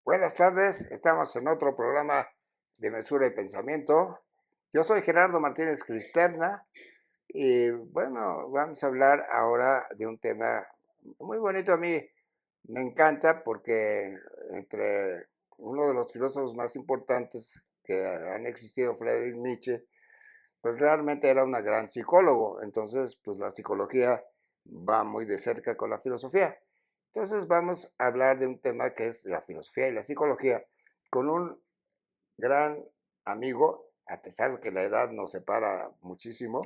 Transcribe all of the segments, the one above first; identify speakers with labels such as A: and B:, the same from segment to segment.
A: Buenas tardes, estamos en otro programa de Mesura y Pensamiento. Yo soy Gerardo Martínez Cristerna y bueno, vamos a hablar ahora de un tema muy bonito. A mí me encanta porque entre uno de los filósofos más importantes que han existido, Friedrich Nietzsche, pues realmente era un gran psicólogo. Entonces, pues la psicología va muy de cerca con la filosofía. Entonces vamos a hablar de un tema que es la filosofía y la psicología con un gran amigo, a pesar de que la edad nos separa muchísimo,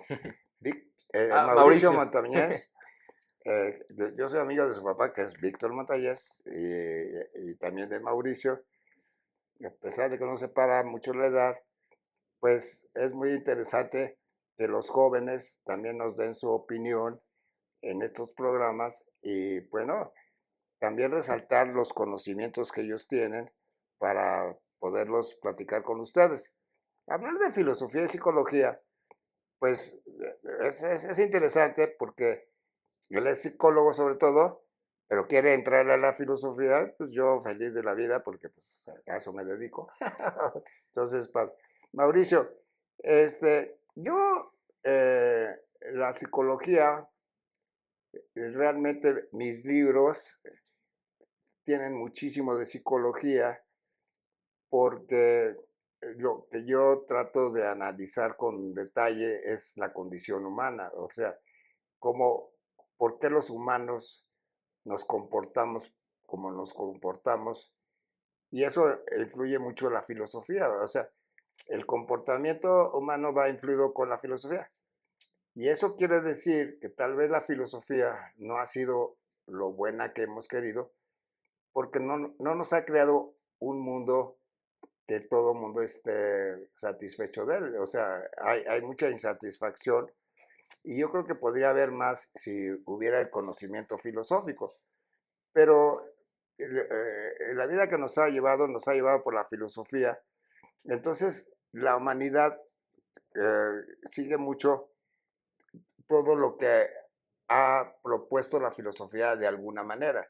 A: Mauricio
B: Mauricio.
A: Montañez. Yo soy amigo de su papá, que es Víctor Montañez, y también de Mauricio. A pesar de que nos separa mucho la edad, pues es muy interesante que los jóvenes también nos den su opinión en estos programas y bueno, también resaltar los conocimientos que ellos tienen para poderlos platicar con ustedes. Hablar de filosofía y psicología, pues es interesante porque él es psicólogo sobre todo, pero quiere entrar a la filosofía, pues yo feliz de la vida porque pues a eso me dedico. Entonces, Mauricio, yo, la psicología, realmente mis libros tienen muchísimo de psicología porque lo que yo trato de analizar con detalle es la condición humana, o sea, cómo, por qué los humanos nos comportamos como nos comportamos, y eso influye mucho en la filosofía, o sea, el comportamiento humano va influido con la filosofía, y eso quiere decir que tal vez la filosofía no ha sido lo buena que hemos querido, porque no nos ha creado un mundo que todo mundo esté satisfecho de él. O sea, hay mucha insatisfacción y yo creo que podría haber más si hubiera el conocimiento filosófico. Pero la vida que nos ha llevado por la filosofía. Entonces, la humanidad sigue mucho todo lo que ha propuesto la filosofía de alguna manera.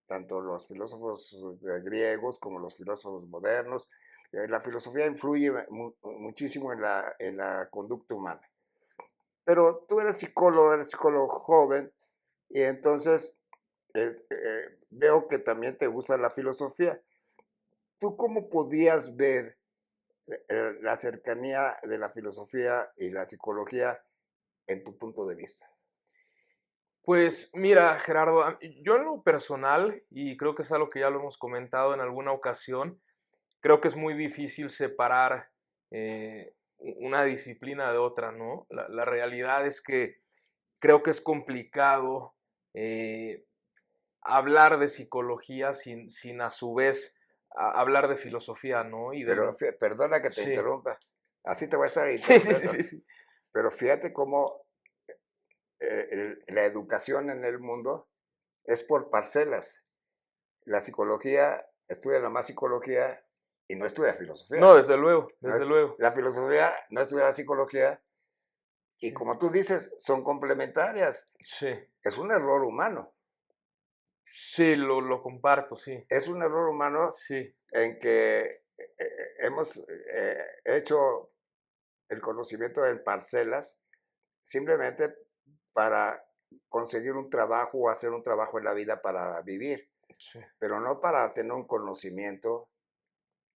A: Tanto los filósofos griegos como los filósofos modernos. La filosofía influye muchísimo en la conducta humana. Pero tú eres psicólogo joven, y entonces veo que también te gusta la filosofía. ¿Tú cómo podías ver la cercanía de la filosofía y la psicología en tu punto de vista?
B: Pues mira, Gerardo, yo en lo personal, y creo que es algo que ya lo hemos comentado en alguna ocasión, creo que es muy difícil separar una disciplina de otra, ¿no? La realidad es que creo que es complicado eh, hablar de psicología sin a su vez hablar de filosofía, ¿no?
A: Pero perdona que te
B: Sí,
A: interrumpa, así te voy a estar
B: sí, sí, sí,
A: interrumpiendo.
B: sí, sí.
A: Pero fíjate cómo la educación en el mundo es por parcelas. La psicología estudia la más psicología y no estudia filosofía.
B: No, desde luego,
A: ¿No?
B: desde luego.
A: La filosofía no estudia la psicología y
B: Sí,
A: como tú dices, son complementarias.
B: sí.
A: Es un error humano.
B: Sí, lo comparto, sí.
A: Es un error humano
B: Sí,
A: en que hemos hecho el conocimiento en parcelas simplemente para conseguir un trabajo o hacer un trabajo en la vida para vivir,
B: sí.
A: pero no para tener un conocimiento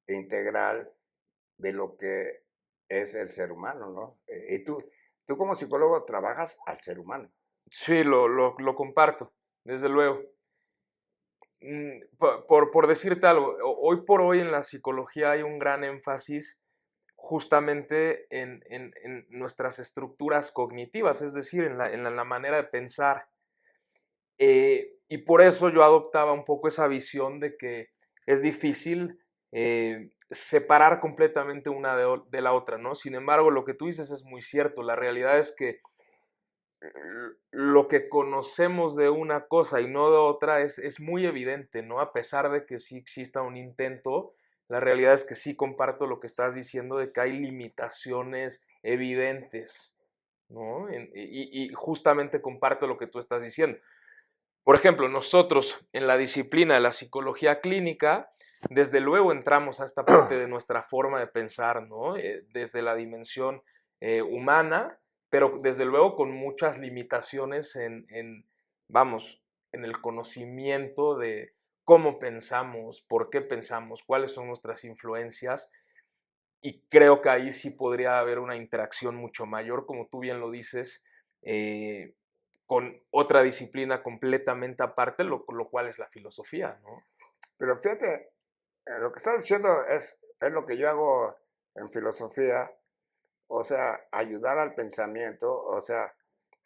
A: integral de lo que es el ser humano, ¿no? Y tú como psicólogo trabajas al ser humano.
B: Sí, lo comparto, desde luego. Por decirte algo, hoy por hoy en la psicología hay un gran énfasis justamente en nuestras estructuras cognitivas, es decir, en la manera de pensar. Y por eso yo adoptaba un poco esa visión de que es difícil separar completamente una de la otra, ¿no? Sin embargo, lo que tú dices es muy cierto. La realidad es que lo que conocemos de una cosa y no de otra es muy evidente, ¿no? A pesar de que sí exista un intento, la realidad es que sí comparto lo que estás diciendo de que hay limitaciones evidentes, ¿no? Y justamente comparto lo que tú estás diciendo. Por ejemplo, nosotros en la disciplina de la psicología clínica, desde luego entramos a esta parte de nuestra forma de pensar, ¿no? Desde la dimensión humana, pero desde luego con muchas limitaciones vamos, en el conocimiento de cómo pensamos, por qué pensamos, cuáles son nuestras influencias. Y creo que ahí sí podría haber una interacción mucho mayor, como tú bien lo dices, eh, con otra disciplina completamente aparte, lo cual es la filosofía, ¿no?
A: Pero fíjate, lo que estás diciendo es lo que yo hago en filosofía, o sea, ayudar al pensamiento, o sea,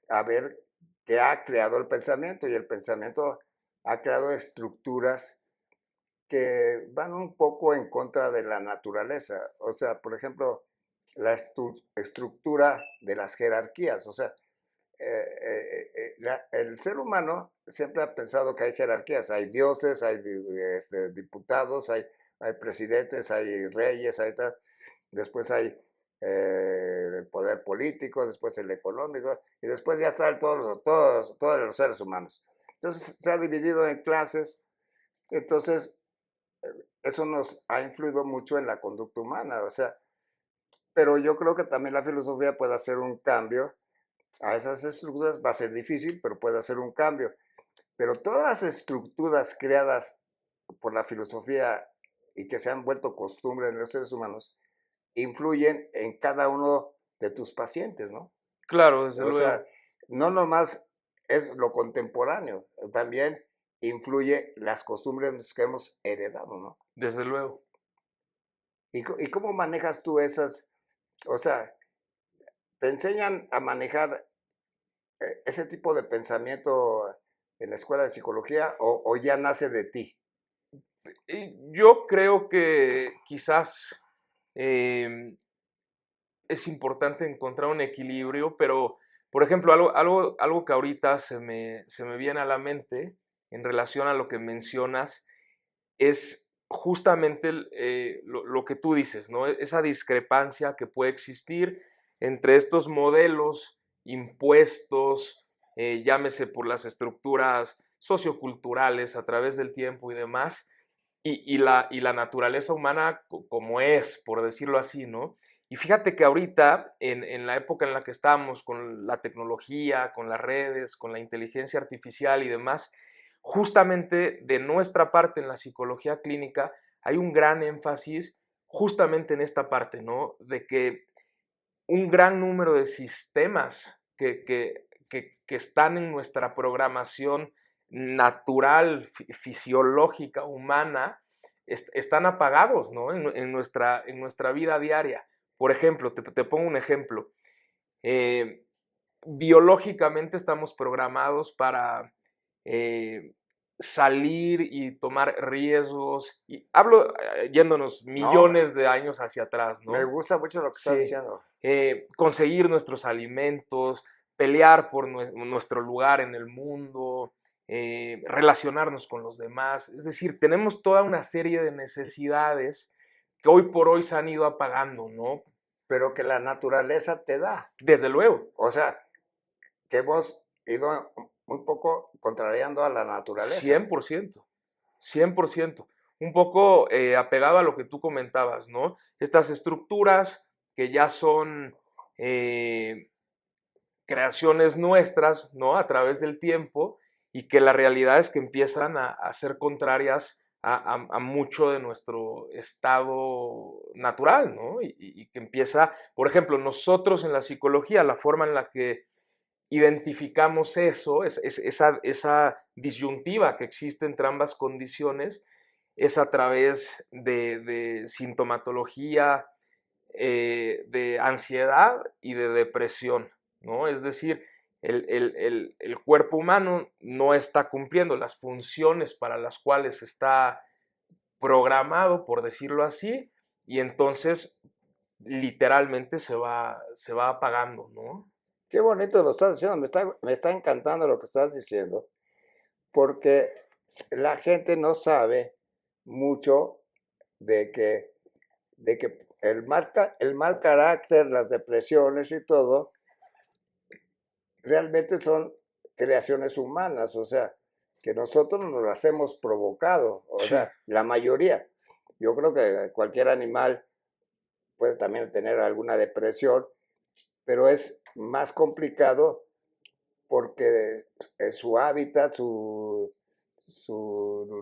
A: a ver qué ha creado el pensamiento, y el pensamiento ha creado estructuras que van un poco en contra de la naturaleza. O sea, por ejemplo, la estructura de las jerarquías. O sea, el ser humano siempre ha pensado que hay jerarquías. Hay dioses, hay diputados, hay presidentes, hay reyes, hay tal. Después hay el poder político, después el económico, y después ya están todos los seres humanos. Entonces se ha dividido en clases. Entonces eso nos ha influido mucho en la conducta humana, o sea, pero yo creo que también la filosofía puede hacer un cambio a esas estructuras. Va a ser difícil, pero puede hacer un cambio. Pero todas las estructuras creadas por la filosofía y que se han vuelto costumbre en los seres humanos, influyen en cada uno de tus pacientes, ¿no?
B: Claro, desde
A: O sea,
B: luego,
A: no nomás es lo contemporáneo, también influye las costumbres que hemos heredado, ¿no?
B: desde luego.
A: ¿Y cómo manejas tú esas? O sea, ¿te enseñan a manejar ese tipo de pensamiento en la escuela de psicología o ya nace de ti?
B: Y yo creo que quizás eh, es importante encontrar un equilibrio, pero, por ejemplo, algo que ahorita se me viene a la mente en relación a lo que mencionas es justamente lo que tú dices, ¿no? Esa discrepancia que puede existir entre estos modelos impuestos, llámese por las estructuras socioculturales a través del tiempo y demás, y la naturaleza humana como es, por decirlo así, ¿no? Y fíjate que ahorita, en la época en la que estamos, con la tecnología, con las redes, con la inteligencia artificial y demás, justamente de nuestra parte en la psicología clínica hay un gran énfasis justamente en esta parte, ¿no? De que un gran número de sistemas que están en nuestra programación natural, fisiológica, humana, están apagados, ¿no? En nuestra vida diaria. Por ejemplo, te pongo un ejemplo. Eh, Biológicamente estamos programados para eh, salir y tomar riesgos. Y hablo yéndonos
A: No,
B: millones de años hacia atrás,
A: me
B: ¿no?
A: gusta mucho lo que estás
B: Sí.
A: diciendo.
B: Conseguir nuestros alimentos, pelear por nuestro lugar en el mundo, relacionarnos con los demás. Es decir, tenemos toda una serie de necesidades que hoy por hoy se han ido apagando, ¿no?
A: Pero que la naturaleza te da.
B: Desde luego.
A: O sea, que hemos ido un poco contrariando a la naturaleza.
B: 100%, 100%. Un poco apegado a lo que tú comentabas, ¿no? Estas estructuras que ya son creaciones nuestras, ¿no? A través del tiempo y que la realidad es que empiezan a ser contrarias a mucho de nuestro estado natural, ¿no? Y que empieza, por ejemplo, nosotros en la psicología, la forma en la que identificamos eso, esa disyuntiva que existe entre ambas condiciones, es a través de sintomatología, de ansiedad y de depresión, ¿no? Es decir, el cuerpo humano no está cumpliendo las funciones para las cuales está programado, por decirlo así, y entonces literalmente se va apagando, ¿no?
A: Qué bonito lo estás diciendo, me está encantando lo que estás diciendo, porque la gente no sabe mucho de que el mal carácter, las depresiones y todo, realmente son creaciones humanas. O sea, que nosotros nos las hemos provocado, o
B: Sí,
A: sea, la mayoría. Yo creo que cualquier animal puede también tener alguna depresión, pero es más complicado porque su hábitat, su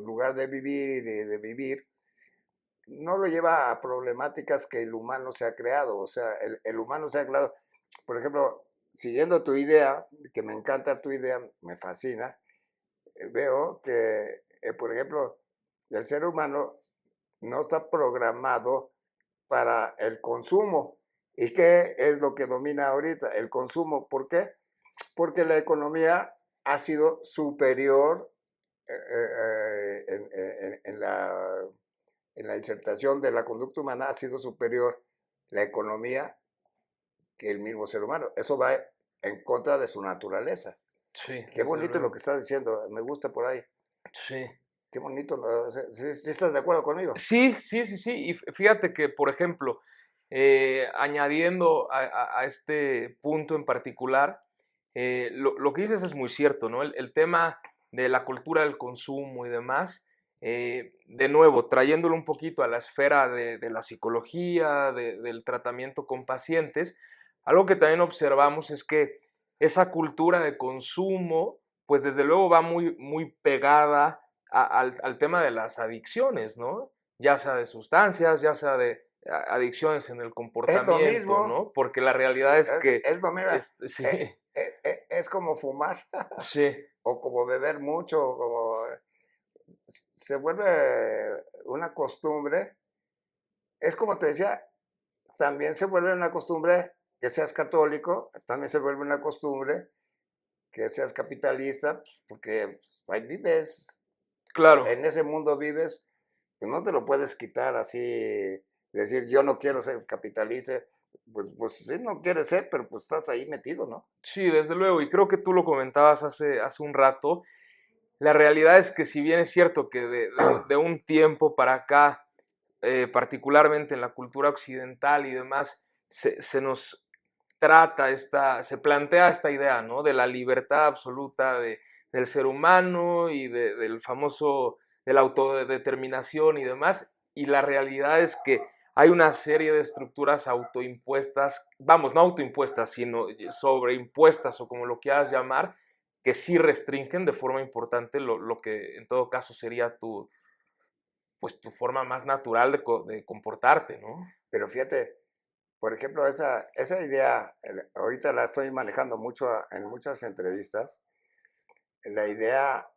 A: lugar de vivir y de vivir, no lo lleva a problemáticas que el humano se ha creado. O sea, el humano se ha creado, por ejemplo, siguiendo tu idea, que me encanta tu idea, me fascina, veo que, por ejemplo, el ser humano no está programado para el consumo. ¿Y qué es lo que domina ahorita? El consumo. ¿Por qué? Porque la economía ha sido superior en la insertación de la conducta humana, ha sido superior la economía que el mismo ser humano. Eso va en contra de su naturaleza.
B: sí,
A: Qué
B: desde
A: bonito lo
B: luego.
A: que estás diciendo, me gusta por ahí.
B: Sí.
A: Qué bonito, ¿no? ¿Sí estás de acuerdo conmigo?
B: Sí, sí, sí, sí. Y fíjate que, por ejemplo, añadiendo a este punto en particular, lo que dices es muy cierto, ¿no? El tema de la cultura del consumo y demás, de nuevo, trayéndolo un poquito a la esfera de la psicología, del tratamiento con pacientes, algo que también observamos es que esa cultura de consumo, pues desde luego va muy, muy pegada al tema de las adicciones, ¿no? Ya sea de sustancias, ya sea de adicciones en el
A: Es lo
B: comportamiento,
A: mismo,
B: ¿no? Porque la realidad es que,
A: es lo mismo,
B: sí,
A: es como fumar
B: sí,
A: o como beber mucho, como se vuelve una costumbre. Es como te decía, también se vuelve una costumbre que seas católico, también se vuelve una costumbre que seas capitalista, pues, porque ahí vives,
B: claro,
A: en ese mundo vives, pues no te lo puedes quitar así, decir yo no quiero ser capitalista, pues sí no quieres ser, pero pues estás ahí metido, ¿no?
B: sí, desde luego, y creo que tú lo comentabas hace un rato, la realidad es que si bien es cierto que de un tiempo para acá, particularmente en la cultura occidental y demás, se nos trata se plantea esta idea, ¿no? De la libertad absoluta del ser humano y del famoso, de la autodeterminación y demás, y la realidad es que hay una serie de estructuras autoimpuestas, vamos, no autoimpuestas, sino sobreimpuestas o como lo quieras llamar, que sí restringen de forma importante lo que en todo caso sería pues, tu forma más natural de comportarte, ¿no?
A: Pero fíjate, por ejemplo, esa idea, ahorita la estoy manejando mucho en muchas entrevistas, la idea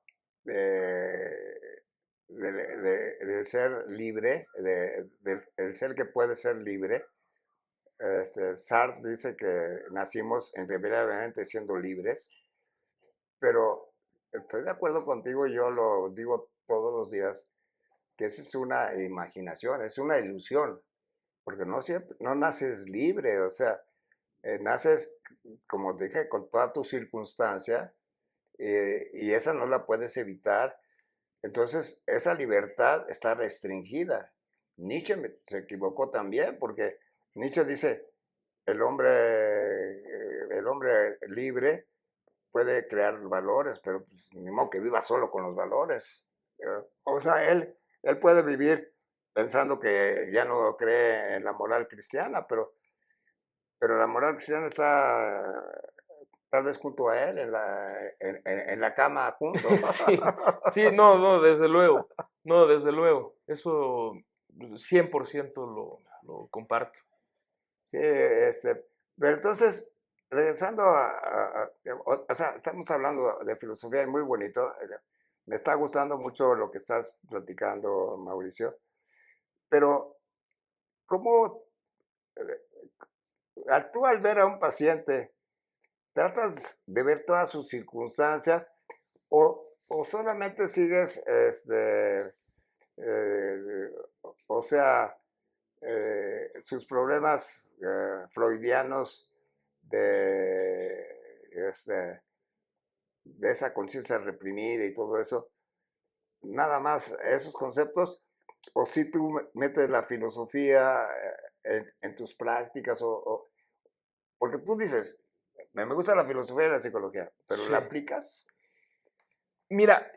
A: del ser libre, del ser que puede ser libre. Sartre dice que nacimos invariablemente siendo libres, pero estoy de acuerdo contigo, yo lo digo todos los días, que esa es una imaginación, es una ilusión, porque no siempre, no naces libre, o sea, naces, como dije, con toda tu circunstancia, y esa no la puedes evitar. Entonces, esa libertad está restringida. Nietzsche se equivocó también, porque Nietzsche dice, el hombre libre puede crear valores, pero pues, ni modo que viva solo con los valores. O sea, él puede vivir pensando que ya no cree en la moral cristiana, pero la moral cristiana está tal vez junto a él, en la cama juntos.
B: Sí, sí, no, no, desde luego, no, desde luego, eso 100% lo comparto.
A: Sí, pero entonces, regresando o sea, estamos hablando de filosofía y muy bonito. Me está gustando mucho lo que estás platicando, Mauricio, pero ¿cómo tú al ver a un paciente, tratas de ver todas sus circunstancias o solamente sigues, o sea, sus problemas freudianos de, este, de esa conciencia reprimida y todo eso, nada más esos conceptos, o si tú metes la filosofía en tus prácticas, porque tú dices, me gusta la filosofía y la psicología, pero ¿la
B: Sí.
A: aplicas?
B: Mira,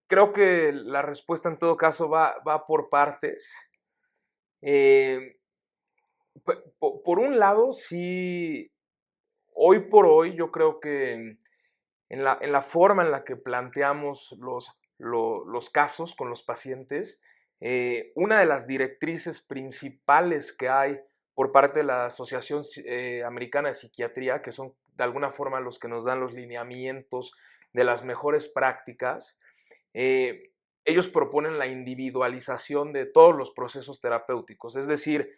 B: creo que la respuesta en todo caso va por partes. Eh, por un lado, sí, hoy por hoy yo creo que en la forma en la que planteamos los casos con los pacientes, una de las directrices principales que hay por parte de la Asociación Americana de Psiquiatría, que son de alguna forma los que nos dan los lineamientos de las mejores prácticas, eh, ellos proponen la individualización de todos los procesos terapéuticos, es decir,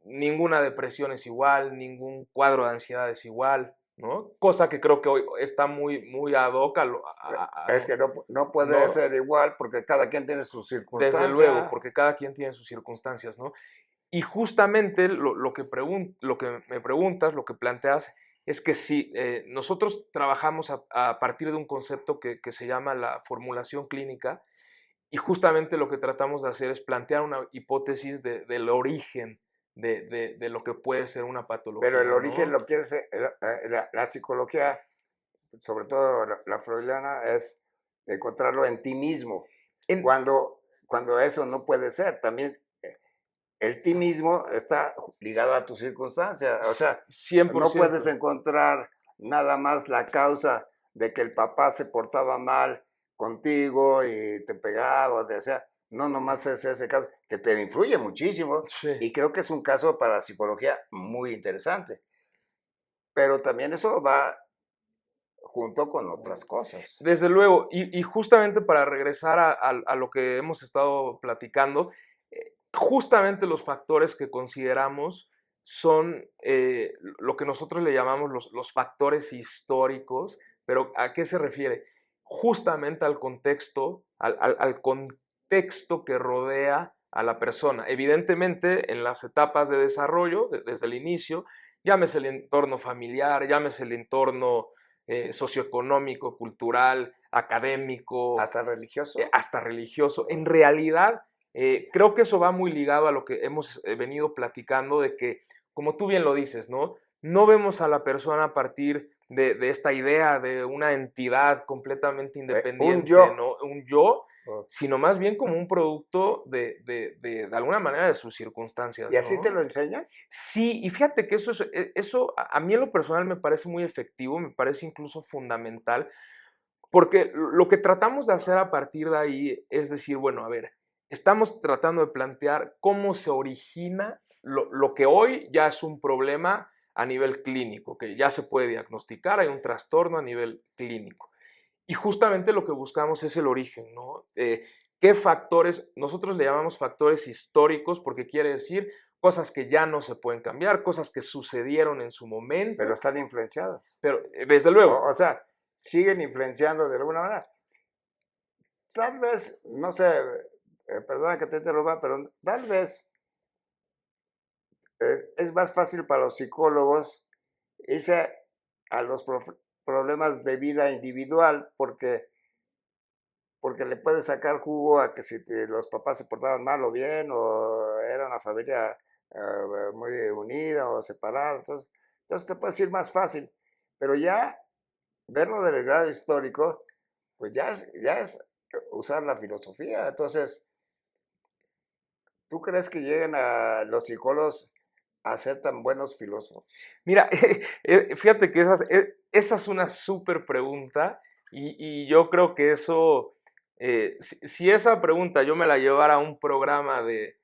B: ninguna depresión es igual, ningún cuadro de ansiedad es igual, ¿no? Cosa que creo que hoy está muy ad hoc
A: Es que no puede
B: ¿no?
A: ser igual porque cada quien tiene sus
B: Desde luego,
A: circunstancias.
B: porque cada quien tiene sus circunstancias, ¿no? Y justamente lo que me preguntas, lo que planteas, es que si nosotros trabajamos a partir de un concepto que se llama la formulación clínica, y justamente lo que tratamos de hacer es plantear una hipótesis del origen de lo que puede ser una
A: Pero el
B: patología,
A: origen
B: ¿no?
A: lo quiere ser, la psicología, sobre todo la freudiana, es encontrarlo en ti mismo,
B: En
A: cuando eso no puede ser. También el ti mismo está ligado a tus circunstancias. O sea, no puedes
B: 100%.
A: encontrar nada más la causa de que el papá se portaba mal contigo y te pegaba, o sea, no nomás es ese caso, que te influye muchísimo
B: Sí.
A: y creo que es un caso para psicología muy interesante, pero también eso va junto con otras cosas.
B: Desde luego, y justamente para regresar a lo que hemos estado platicando, justamente los factores que consideramos son lo que nosotros le llamamos los factores históricos, pero ¿a qué se refiere? Justamente al contexto, al contexto que rodea a la persona. Evidentemente, en las etapas de desarrollo, desde el inicio, llámese el entorno familiar, llámese el entorno socioeconómico, cultural, académico,
A: Hasta religioso.
B: hasta religioso. En realidad, creo que eso va muy ligado a lo que hemos venido platicando de que, como tú bien lo dices, ¿no? No vemos a la persona a partir de esta idea de una entidad completamente
A: Un
B: independiente,
A: yo.
B: ¿no? Un yo,
A: Oh.
B: sino más bien como un producto de alguna manera de sus
A: ¿Y
B: circunstancias,
A: así te
B: ¿no?
A: lo enseñan?
B: Sí, y fíjate que eso a mí en lo personal me parece muy efectivo, me parece incluso fundamental, porque lo que tratamos de hacer a partir de ahí es decir, bueno, a ver, estamos tratando de plantear cómo se origina lo que hoy ya es un problema a nivel clínico, que ya se puede diagnosticar, hay un trastorno a nivel clínico. Y justamente lo que buscamos es el origen, ¿no? ¿Qué factores? Nosotros le llamamos factores históricos porque quiere decir cosas que ya no se pueden cambiar, cosas que sucedieron en su
A: Pero
B: momento,
A: están influenciadas.
B: pero desde luego,
A: O sea, siguen influenciando de alguna manera. Tal vez, no sé, perdona que te interrumpa, pero tal vez es más fácil para los psicólogos irse a los problemas de vida individual porque le puedes sacar jugo a que si los papás se portaban mal o bien, o era una familia muy unida o separada. Entonces te puedes ir más fácil. Pero ya verlo del grado histórico, pues ya es usar la filosofía. Entonces, ¿tú crees que lleguen a los psicólogos a ser tan buenos filósofos?
B: mira, fíjate que esa es una súper pregunta y yo creo que eso, si esa pregunta yo me la llevara a un programa de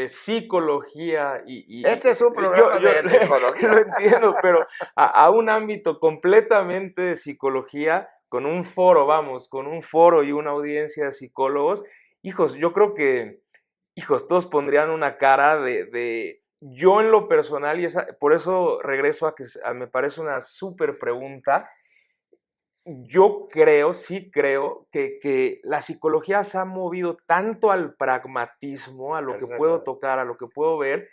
B: psicología
A: Este es un programa
B: yo
A: de psicología.
B: lo entiendo, pero a un ámbito completamente de psicología, con un foro, vamos, con un foro y una audiencia de psicólogos, hijos, yo creo que, hijos, todos pondrían una cara yo en lo personal, y por eso regreso a que me parece una súper pregunta, yo creo, sí creo, que la psicología se ha movido tanto al pragmatismo, a lo que puedo
A: Exactamente.
B: tocar, a lo que puedo ver,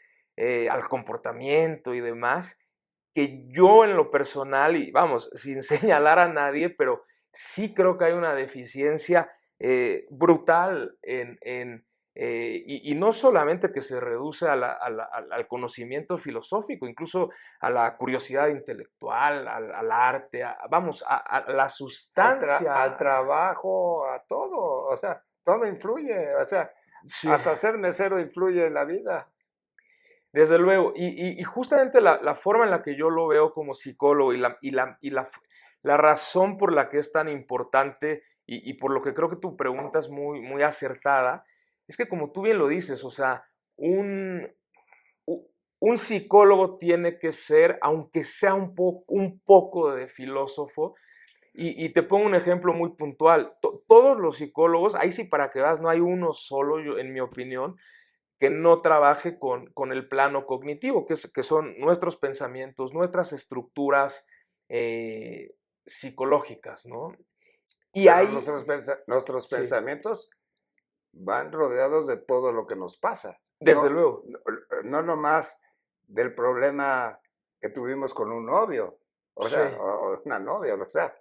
B: al comportamiento y demás, que yo en lo personal, y vamos, sin señalar a nadie, pero sí creo que hay una deficiencia brutal y no solamente que se reduce al conocimiento filosófico, incluso a la curiosidad intelectual, al arte, vamos, a la
A: al
B: sustancia.
A: trabajo, a todo, o sea, todo influye, o sea,
B: Sí,
A: hasta ser mesero influye en la vida.
B: desde luego. Y justamente la forma en la que yo lo veo como psicólogo la razón por la que es tan importante y por lo que creo que tu pregunta es muy, muy acertada, es que como tú bien lo dices, o sea, un, un psicólogo tiene que ser, aunque sea un poco de filósofo, y te pongo un ejemplo muy puntual. Todos los psicólogos, ahí sí para que veas, no hay uno solo, en mi opinión, que no trabaje con el plano cognitivo, que son nuestros pensamientos, nuestras estructuras psicológicas, ¿no? Y
A: Pero
B: ahí,
A: nuestros
B: sí,
A: pensamientos van rodeados de todo lo que nos pasa.
B: desde luego,
A: No nomás del problema que tuvimos con un novio, o
B: sí,
A: sea, o una novia, o sea,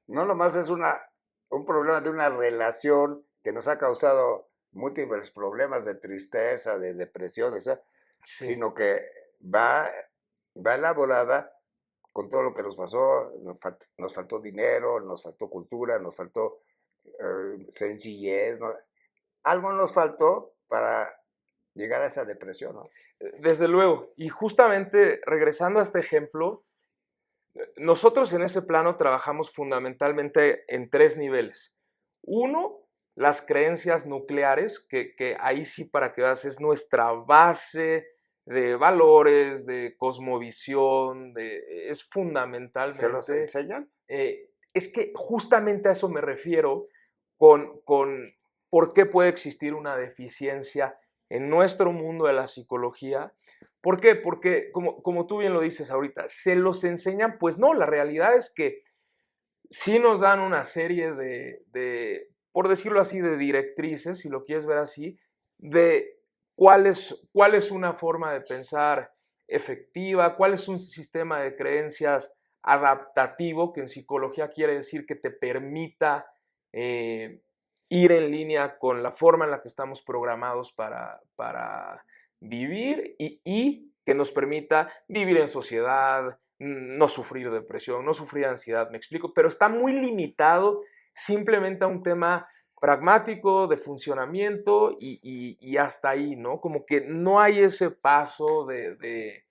A: no nomás es un problema de una relación que nos ha causado múltiples problemas de tristeza, de depresión, o sea,
B: sí.
A: sino que va, va elaborada con todo lo que nos pasó, nos faltó dinero, nos faltó cultura, nos faltó sencillez, ¿no? Algo nos faltó para llegar a esa depresión, ¿no?
B: Desde luego. Y justamente regresando a este ejemplo, nosotros en ese plano trabajamos fundamentalmente en tres niveles. Uno, las creencias nucleares, que ahí sí para que veas es nuestra base de valores, de cosmovisión, es
A: ¿Se los
B: fundamentalmente,
A: enseñan?
B: es que justamente a eso me refiero con por qué puede existir una deficiencia en nuestro mundo de la psicología. ¿Por qué? Porque, como tú bien lo dices ahorita, ¿se los enseñan? Pues no, la realidad es que sí nos dan una serie por decirlo así, de directrices, si lo quieres ver así, de cuál es una forma de pensar efectiva, cuál es un sistema de creencias adaptativo, que en psicología quiere decir que te permita eh, ir en línea con la forma en la que estamos programados para vivir y que nos permita vivir en sociedad, no sufrir depresión, no sufrir ansiedad, me explico, pero está muy limitado simplemente a un tema pragmático, de funcionamiento y hasta ahí, ¿no? Como que no hay ese paso de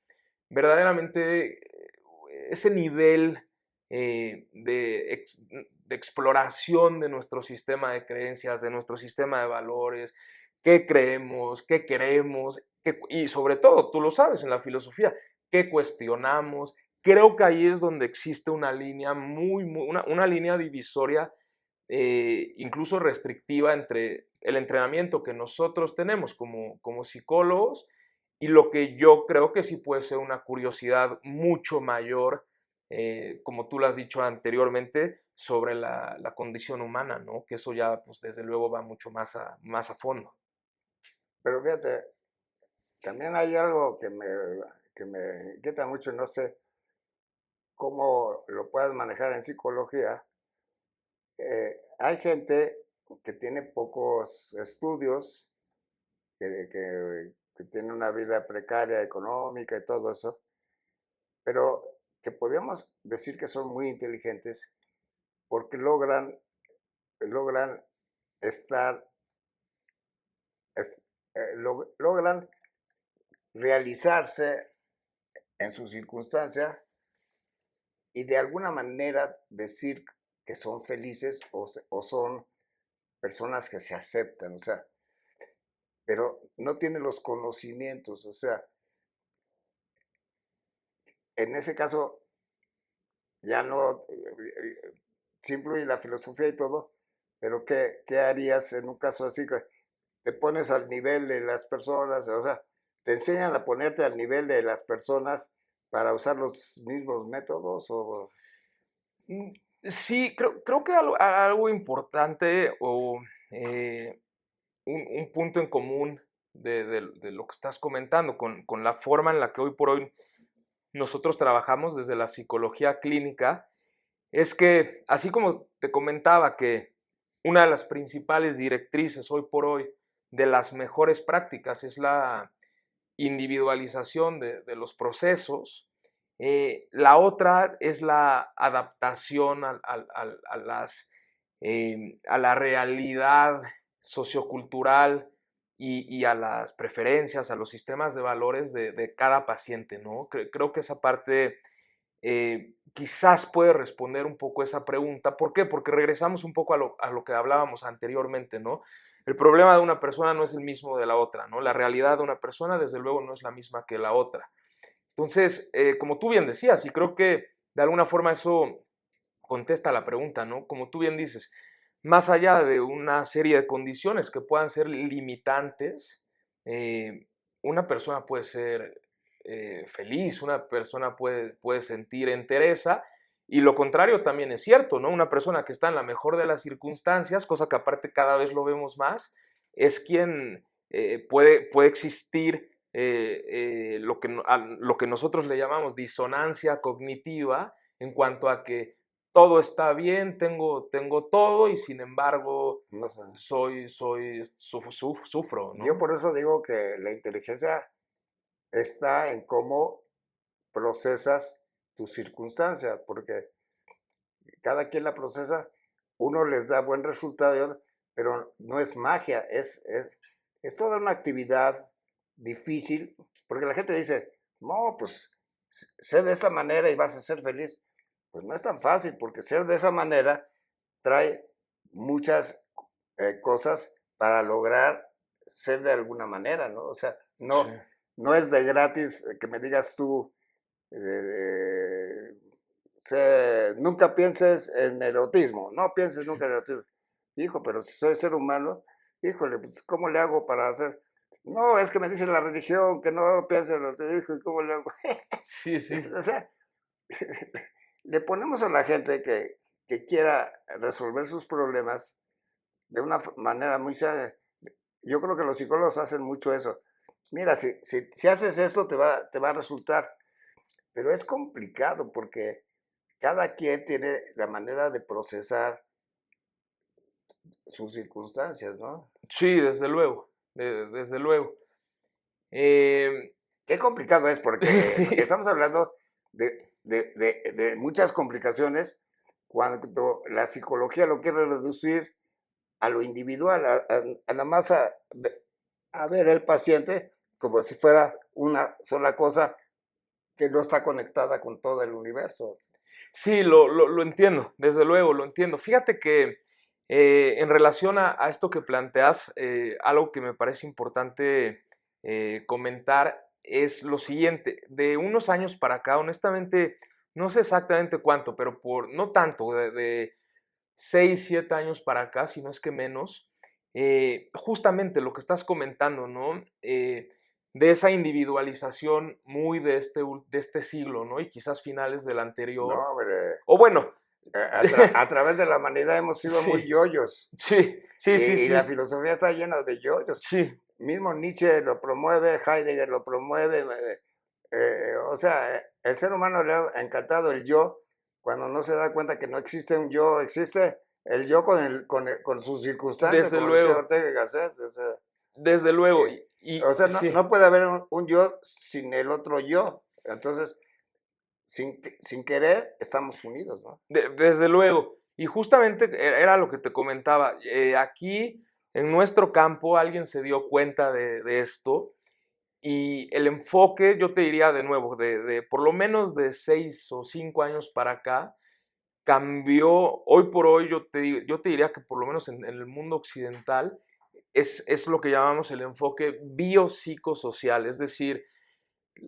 B: verdaderamente ese nivel de exploración de nuestro sistema de creencias, de nuestro sistema de valores, qué creemos, qué queremos, y sobre todo, tú lo sabes en la filosofía, qué cuestionamos. Creo que ahí es donde existe una línea una línea divisoria, incluso restrictiva entre el entrenamiento que nosotros tenemos como psicólogos y lo que yo creo que sí puede ser una curiosidad mucho mayor, como tú lo has dicho anteriormente, sobre la condición humana, ¿no? Que eso ya, pues desde luego va mucho más a fondo.
A: Pero fíjate, también hay algo que me inquieta mucho, no sé cómo lo puedas manejar en psicología. Hay gente que tiene pocos estudios, que tiene una vida precaria económica y todo eso, pero que podríamos decir que son muy inteligentes porque logran estar, es- logran realizarse en su circunstancia y de alguna manera decir que son felices o son personas que se aceptan, o sea, pero no tienen los conocimientos, o sea, en ese caso ya no, sí influye la filosofía y todo, pero ¿qué harías en un caso así? Que te pones al nivel de las personas, o sea, te enseñan a ponerte al nivel de las personas para usar los mismos métodos o...
B: Mm, sí, creo que algo importante o eh, un punto en común de lo que estás comentando con la forma en la que hoy por hoy nosotros trabajamos desde la psicología clínica es que, así como te comentaba que una de las principales directrices hoy por hoy de las mejores prácticas, es la individualización de los procesos. La otra es la adaptación a la realidad sociocultural y a las preferencias, a los sistemas de valores de cada paciente, ¿no? Creo que esa parte quizás puede responder un poco esa pregunta. ¿Por qué? Porque regresamos un poco a lo que hablábamos anteriormente, ¿no? El problema de una persona no es el mismo de la otra, ¿no? La realidad de una persona, desde luego, no es la misma que la otra. Entonces, como tú bien decías, y creo que de alguna forma eso contesta la pregunta, ¿no? Como tú bien dices, más allá de una serie de condiciones que puedan ser limitantes, una persona puede ser feliz, una persona puede sentir entereza, y lo contrario también es cierto, ¿no? Una persona que está en la mejor de las circunstancias, cosa que aparte cada vez lo vemos más, es quien puede existir lo que nosotros le llamamos disonancia cognitiva, en cuanto a que todo está bien, tengo todo y sin embargo
A: No sé.
B: sufro,
A: Yo
B: ¿no?
A: por eso digo que la inteligencia está en cómo procesas tu circunstancia, porque cada quien la procesa, uno les da buen resultado, pero no es magia, es toda una actividad difícil, porque la gente dice, no, pues sé de esta manera y vas a ser feliz. Pues no es tan fácil, porque ser de esa manera trae muchas cosas para lograr ser de alguna manera, ¿no? O sea,
B: Sí,
A: no es de gratis que me digas tú, eh, nunca pienses en erotismo, no pienses nunca en erotismo. Hijo, pero si soy ser humano, híjole, pues ¿cómo le hago para hacer? No, es que me dice la religión que no piense en erotismo, hijo, ¿y cómo le hago?
B: sí, sí,
A: O sea, le ponemos a la gente que quiera resolver sus problemas de una manera muy seria. Yo creo que los psicólogos hacen mucho eso. Mira, si haces esto te va a resultar, pero es complicado porque cada quien tiene la manera de procesar sus circunstancias, ¿no?
B: sí, desde luego, desde luego. Eh,
A: Qué complicado es porque estamos hablando de muchas complicaciones cuando la psicología lo quiere reducir a lo individual, a nada más a ver el paciente como si fuera una sola cosa que no está conectada con todo el universo.
B: Sí, lo entiendo, desde luego, lo entiendo. Fíjate que en relación a esto que planteas, algo que me parece importante comentar es lo siguiente. De unos años para acá, honestamente, no sé exactamente cuánto, pero por no tanto, de 6, 7 años para acá, si no es que menos, justamente lo que estás comentando, ¿no? De esa individualización muy de este siglo, ¿no? Y quizás finales del
A: No,
B: anterior,
A: hombre,
B: o bueno,
A: a través de la humanidad hemos sido muy
B: sí,
A: yoyos
B: sí, sí, sí,
A: y la
B: sí,
A: filosofía está llena de yoyos.
B: sí,
A: Mismo Nietzsche lo promueve, Heidegger lo promueve, o sea, el ser humano le ha encantado el yo cuando no se da cuenta que no existe un yo, existe el yo con sus circunstancias,
B: desde
A: como decía
B: luego,
A: Ortega y Gasset.
B: desde luego,
A: Eh, o sea,
B: sí,
A: no puede haber un yo sin el otro yo. Entonces, sin querer, estamos unidos, ¿no?
B: desde luego. Y justamente era lo que te comentaba. Aquí, en nuestro campo, alguien se dio cuenta de esto. Y el enfoque, yo te diría de nuevo, de por lo menos de 6 o 5 años para acá, cambió. Hoy por hoy, yo te diría que por lo menos en el mundo occidental, es lo que llamamos el enfoque biopsicosocial, es decir,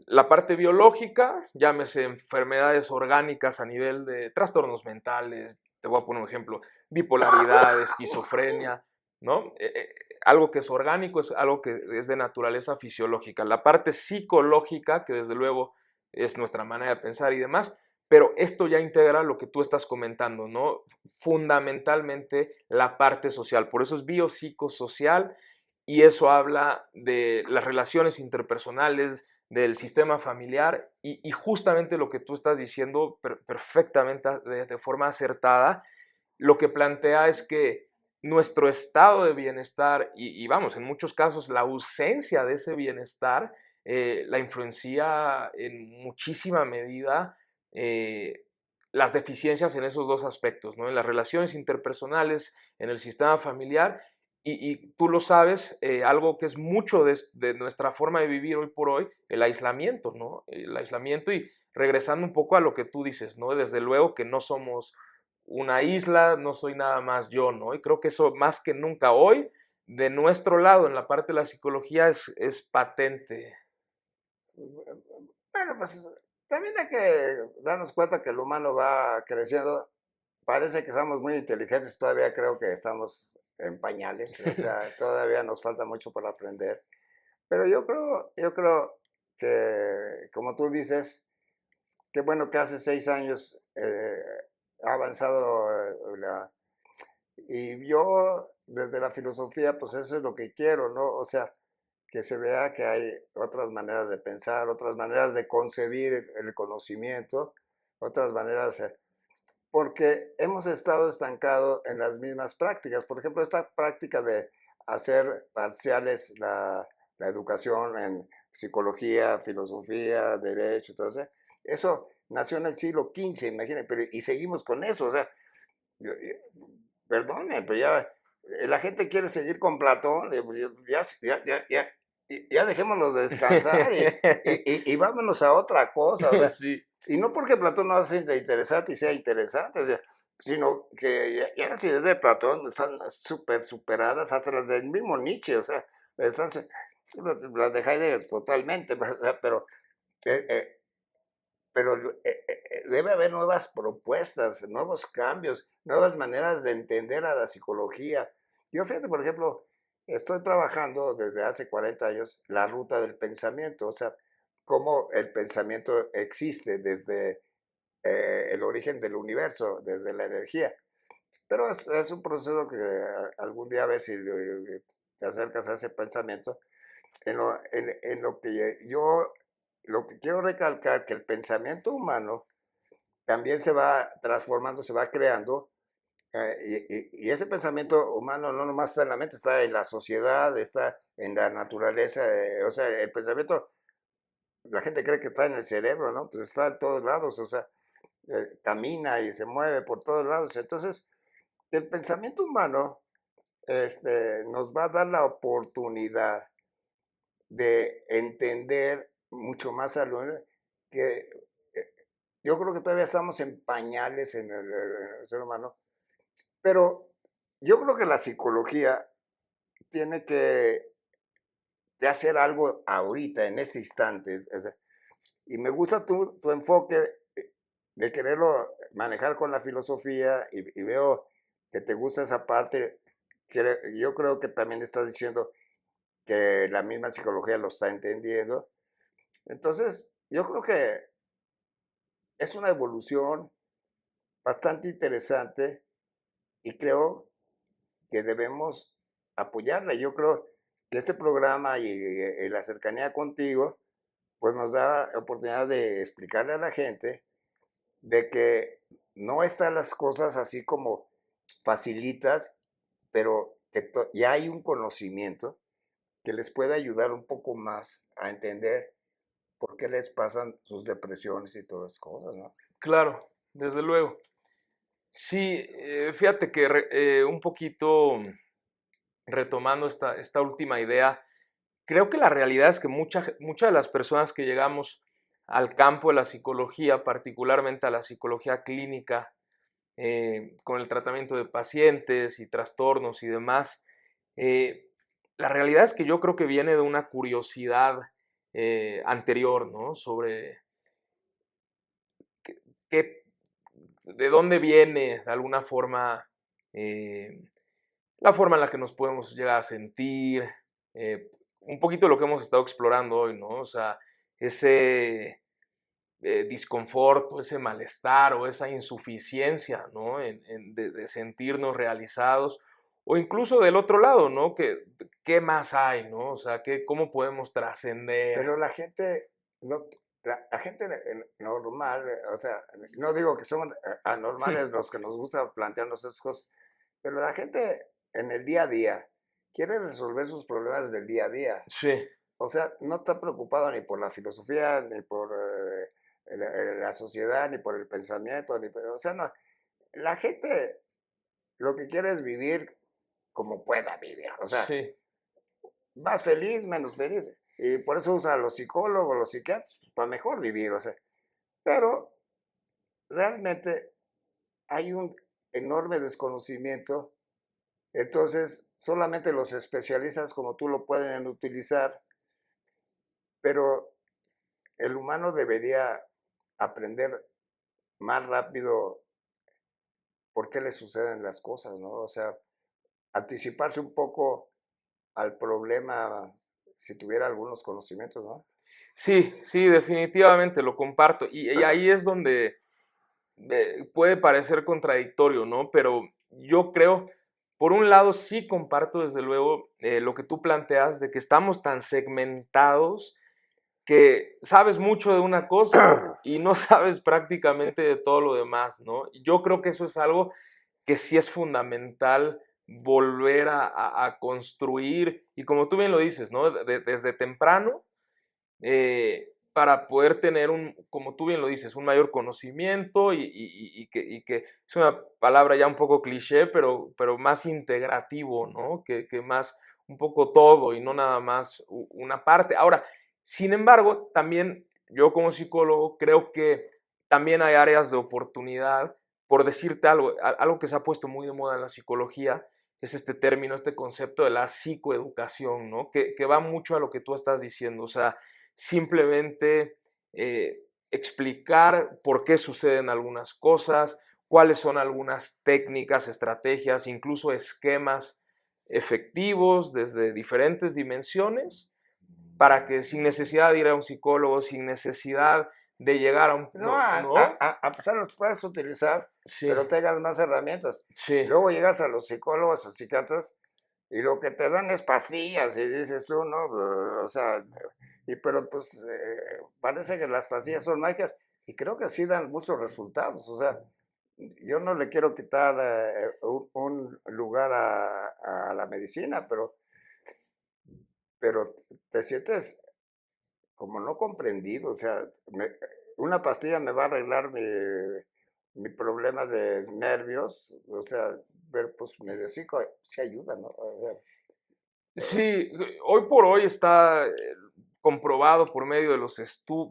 B: la parte biológica, llámese enfermedades orgánicas a nivel de trastornos mentales, te voy a poner un ejemplo, bipolaridad, esquizofrenia, ¿no? Algo que es orgánico es algo que es de naturaleza fisiológica. La parte psicológica, que desde luego es nuestra manera de pensar y demás, pero esto ya integra lo que tú estás comentando, ¿no? Fundamentalmente la parte social. Por eso es biopsicosocial y eso habla de las relaciones interpersonales, del sistema familiar y justamente lo que tú estás diciendo perfectamente de forma acertada, lo que plantea es que nuestro estado de bienestar y vamos, en muchos casos la ausencia de ese bienestar la influencia en muchísima medida las deficiencias en esos dos aspectos, ¿no? En las relaciones interpersonales, en el sistema familiar y tú lo sabes, algo que es mucho de nuestra forma de vivir hoy por hoy, el aislamiento, ¿no? El aislamiento y regresando un poco a lo que tú dices, ¿no? Desde luego que no somos una isla, no soy nada más yo, ¿no? Y creo que eso más que nunca hoy, de nuestro lado, en la parte de la psicología, es patente.
A: Bueno, pues también hay que darnos cuenta que el humano va creciendo. Parece que somos muy inteligentes, todavía creo que estamos en pañales, o sea, todavía nos falta mucho por aprender. Pero yo creo que, como tú dices, qué bueno que hace 6 años ha avanzado y yo desde la filosofía, pues eso es lo que quiero, ¿no? O sea, que se vea que hay otras maneras de pensar, otras maneras de concebir el conocimiento, otras maneras, porque hemos estado estancados en las mismas prácticas. Por ejemplo, esta práctica de hacer parciales la educación en psicología, filosofía, derecho, todo eso nació en el siglo XV, imagínense, pero y seguimos con eso, o sea, perdone, pero ya la gente quiere seguir con Platón, pues, ya dejémonos de descansar y vámonos a otra cosa, o sea,
B: Sí,
A: y no porque Platón no sea interesante y sea interesante, o sea, sino que ya las ideas de Platón están súper superadas, hasta las del mismo Nietzsche, o sea, están, las de Heidegger totalmente, eh, eh, pero debe haber nuevas propuestas, nuevos cambios, nuevas maneras de entender a la psicología. Yo fíjate, por ejemplo, estoy trabajando desde hace 40 años la ruta del pensamiento, o sea, cómo el pensamiento existe desde el origen del universo, desde la energía. Pero es un proceso que algún día a ver si te acercas a ese pensamiento, en lo que yo, lo que quiero recalcar, que el pensamiento humano también se va transformando, se va creando, y ese pensamiento humano no nomás está en la mente, está en la sociedad, está en la naturaleza, o sea, el pensamiento, la gente cree que está en el cerebro, ¿no? Pues está en todos lados, o sea, camina y se mueve por todos lados. Entonces, el pensamiento humano nos va a dar la oportunidad de entender mucho más al hombre, que yo creo que todavía estamos en pañales en el ser humano, pero yo creo que la psicología tiene que hacer algo ahorita, en ese instante. O sea, y me gusta tu enfoque de quererlo manejar con la filosofía y veo que te gusta esa parte. Que yo creo que también estás diciendo que la misma psicología lo está entendiendo. Entonces, yo creo que es una evolución bastante interesante y creo que debemos apoyarla. Yo creo que este programa y la cercanía contigo, pues nos da oportunidad de explicarle a la gente de que no están las cosas así como facilitas, pero que ya hay un conocimiento que les puede ayudar un poco más a entender por qué les pasan sus depresiones y todas esas cosas, ¿no?
B: claro, desde luego. Sí, fíjate que un poquito retomando esta última idea, creo que la realidad es que muchas de las personas que llegamos al campo de la psicología, particularmente a la psicología clínica, con el tratamiento de pacientes y trastornos y demás, eh, la realidad es que yo creo que viene de una curiosidad anterior, ¿no? Sobre qué, de dónde viene, de alguna forma, eh, la forma en la que nos podemos llegar a sentir, un poquito lo que hemos estado explorando hoy, ¿no? O sea, ese disconfort o ese malestar o esa insuficiencia, ¿no? De sentirnos realizados o incluso del otro lado, ¿no? ¿Qué más hay, ¿no? O sea, ¿cómo podemos trascender?
A: Pero la gente, no, la gente normal, o sea, no digo que somos anormales los que nos gusta plantearnos esas cosas, pero la gente en el día a día, quiere resolver sus problemas del día a día.
B: Sí,
A: O sea, no está preocupado ni por la filosofía, ni por la sociedad, ni por el pensamiento, o sea, no. La gente lo que quiere es vivir como pueda vivir, o sea,
B: sí.
A: más feliz, menos feliz. Y por eso usa a los psicólogos, los psiquiatras, pues, para mejor vivir, o sea. Pero realmente hay un enorme desconocimiento, entonces solamente los especialistas como tú lo pueden utilizar, pero el humano debería aprender más rápido por qué le suceden las cosas, ¿no? O sea, anticiparse un poco al problema si tuviera algunos conocimientos, ¿no?
B: Sí, sí, definitivamente lo comparto. Y ahí es donde puede parecer contradictorio, ¿no? Pero yo creo, por un lado, sí comparto desde luego lo que tú planteas de que estamos tan segmentados que sabes mucho de una cosa y no sabes prácticamente de todo lo demás, ¿no? Yo creo que eso es algo que sí es fundamental volver a construir y como tú bien lo dices, ¿no? Desde temprano para poder tener un, como tú bien lo dices, un mayor conocimiento y que es una palabra ya un poco cliché, pero más integrativo, ¿no? Que más un poco todo y no nada más una parte. Ahora, sin embargo, también yo como psicólogo creo que también hay áreas de oportunidad, por decirte algo, algo que se ha puesto muy de moda en la psicología, es este término, este concepto de la psicoeducación, ¿no? Que va mucho a lo que tú estás diciendo, o sea, simplemente explicar por qué suceden algunas cosas, cuáles son algunas técnicas, estrategias, incluso esquemas efectivos desde diferentes dimensiones, para que sin necesidad de ir a un psicólogo, sin necesidad de llegar a un...
A: No,
B: No, ¿no?
A: a pesar los puedes utilizar,
B: Sí,
A: pero tengas más herramientas.
B: sí,
A: Luego llegas a los psicólogos, a psiquiatras, y lo que te dan es pastillas, y dices tú, no, o sea, pero pues parece que las pastillas son mágicas, y creo que sí dan muchos resultados, o sea, yo no le quiero quitar un lugar a la medicina, pero te sientes como no comprendido, o sea, una pastilla me va a arreglar mi problema de nervios, o sea, pero pues Medicico sí ayuda, ¿no? O sea,
B: sí, hoy por hoy está comprobado por medio de los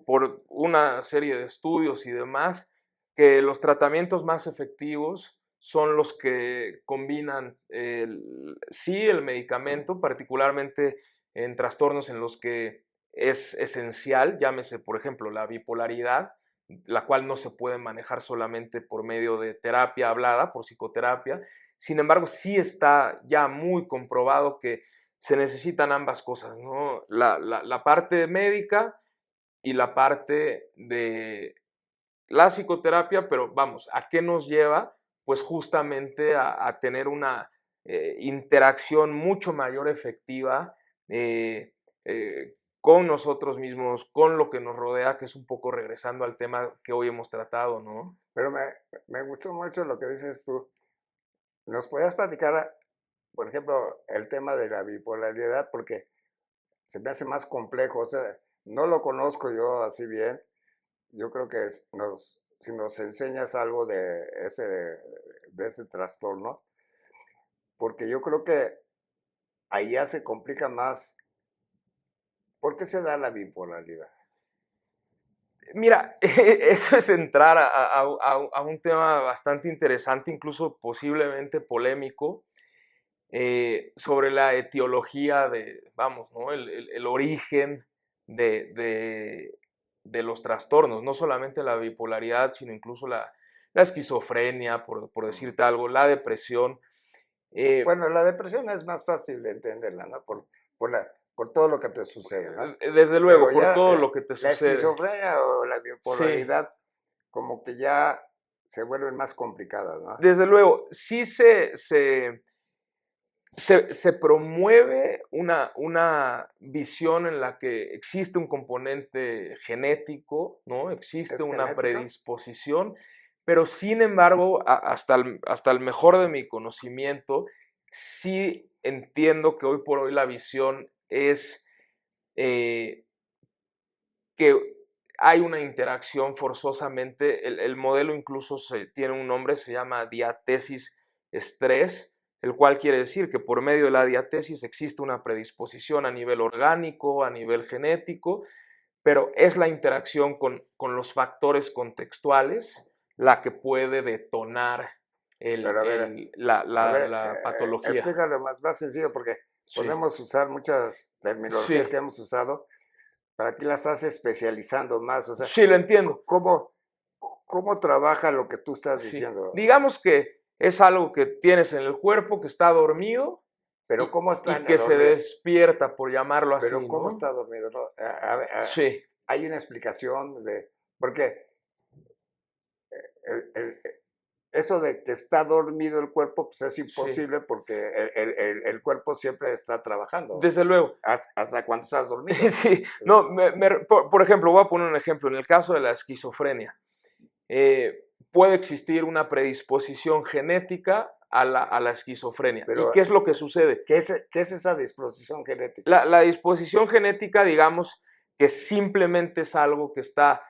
B: por una serie de estudios y demás que los tratamientos más efectivos son los que combinan sí el medicamento, particularmente en trastornos en los que es esencial, llámese por ejemplo la bipolaridad, la cual no se puede manejar solamente por medio de terapia hablada, por psicoterapia. Sin embargo, sí está ya muy comprobado que se necesitan ambas cosas, ¿no? La parte médica y la parte de la psicoterapia, pero vamos, ¿a qué nos lleva? Pues justamente a tener una interacción mucho mayor efectiva eh, con nosotros mismos, con lo que nos rodea, que es un poco regresando al tema que hoy hemos tratado, ¿no?
A: pero me gustó mucho lo que dices tú. ¿Nos podías platicar, por ejemplo, el tema de la bipolaridad? Porque se me hace más complejo, o sea, no lo conozco yo así bien. Yo creo que si nos enseñas algo de ese trastorno, porque yo creo que ahí ya se complica más. ¿Por qué se da la bipolaridad?
B: Mira, eso es entrar a un tema bastante interesante, incluso posiblemente polémico, sobre la etiología de, vamos, ¿no? El origen de, de, de, los trastornos, no solamente la bipolaridad, sino incluso la esquizofrenia, por decirte algo, la depresión. Eh,
A: Bueno, la depresión es más fácil de entenderla, ¿no? Por todo lo que te sucede, ¿no?
B: desde luego,
A: Pero
B: por
A: ya
B: todo lo que te
A: la
B: sucede.
A: esquizofrenia o la
B: Sí,
A: bipolaridad como que ya se vuelven más complicadas, ¿no?
B: desde luego, sí se promueve una visión en la que existe un componente genético, ¿no? Existe
A: ¿Es
B: una
A: genético?
B: predisposición, pero sin embargo, hasta el mejor de mi conocimiento, sí entiendo que hoy por hoy la visión es que hay una interacción forzosamente, el modelo incluso tiene un nombre, se llama diatesis estrés, el cual quiere decir que por medio de la diatesis existe una predisposición a nivel orgánico, a nivel genético, pero es la interacción con los factores contextuales la que puede detonar
A: Pero a ver,
B: la patología.
A: explícalo más sencillo porque
B: Sí,
A: podemos usar muchas terminologías
B: sí,
A: que hemos usado, para aquí la estás especializando más, o sea,
B: sí, lo entiendo.
A: ¿cómo trabaja lo que tú estás
B: Sí.
A: diciendo?
B: Digamos que es algo que tienes en el cuerpo, que está dormido
A: Pero ¿cómo está
B: y que se
A: dormido?
B: despierta, por llamarlo
A: Pero
B: así,
A: ¿cómo
B: ¿no?
A: está dormido? ¿No?
B: Sí,
A: Hay una explicación porque el- el- eso de que está dormido el cuerpo, pues es
B: sí,
A: imposible porque el cuerpo siempre está trabajando,
B: desde luego.
A: hasta cuando estás dormido.
B: Sí, no, por ejemplo, voy a poner un ejemplo. En el caso de la esquizofrenia, puede existir una predisposición genética a la esquizofrenia. ¿Y
A: Pero,
B: qué es lo que sucede?
A: ¿qué es esa disposición genética?
B: La disposición genética, digamos, que simplemente es algo que está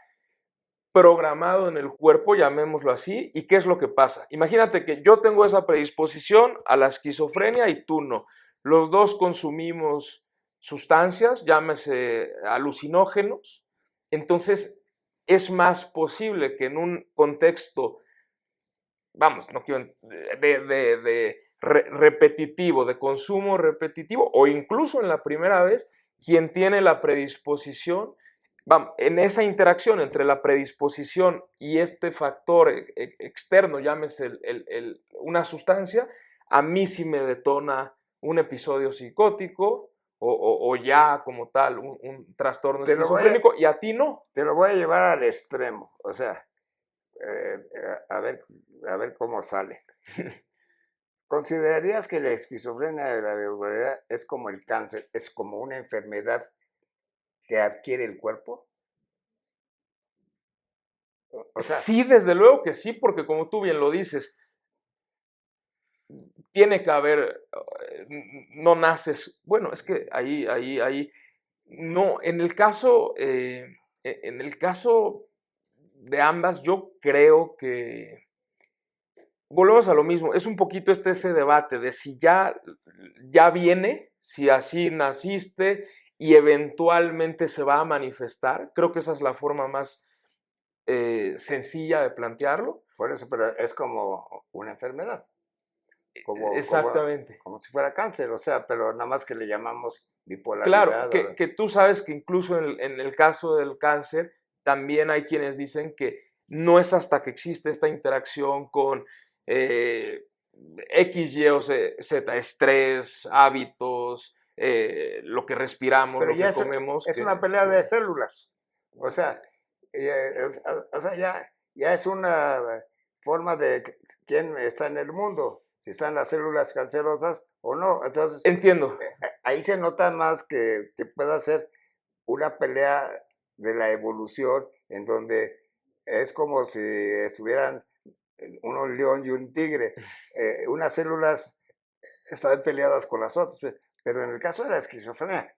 B: programado en el cuerpo, llamémoslo así, y qué es lo que pasa. Imagínate que yo tengo esa predisposición a la esquizofrenia y tú no. Los dos consumimos sustancias, llámese alucinógenos, entonces es más posible que en un contexto, vamos, no quiero, repetitivo, de consumo repetitivo, o incluso en la primera vez, quien tiene la predisposición, vamos, en esa interacción entre la predisposición y este factor externo, llámese una sustancia, a mí sí me detona un episodio psicótico o ya como tal un trastorno
A: Te lo voy a,
B: esquizofrénico y a ti no.
A: te lo voy a llevar al extremo, o sea, eh, a ver, a ver cómo sale. ¿Considerarías que la esquizofrenia de la bipolaridad es como el cáncer, es como una enfermedad que adquiere el cuerpo? O sea,
B: Sí, desde luego que sí, porque como tú bien lo dices, tiene que haber, no naces, bueno, es que ahí, no, en el caso de ambas, yo creo que, volvemos a lo mismo, es un poquito ese debate de si ya viene, si así naciste y eventualmente se va a manifestar, creo que esa es la forma más sencilla de plantearlo.
A: por eso, pero es como una enfermedad, como, como,
B: Exactamente.
A: como si fuera cáncer, o sea, pero nada más que le llamamos
B: Claro,
A: bipolaridad.
B: que tú sabes que incluso en el caso del cáncer, también hay quienes dicen que no es hasta que existe esta interacción con eh, X, Y o Z, estrés, hábitos, lo que respiramos,
A: Pero
B: lo
A: ya
B: que comemos,
A: es una pelea de células, o sea, o sea, ya es una forma de quién está en el mundo, si están las células cancerosas o no. Entonces,
B: entiendo.
A: ahí se nota más que pueda ser una pelea de la evolución en donde es como si estuvieran un león y un tigre. Unas células están peleadas con las otras, pero en el caso de la esquizofrenia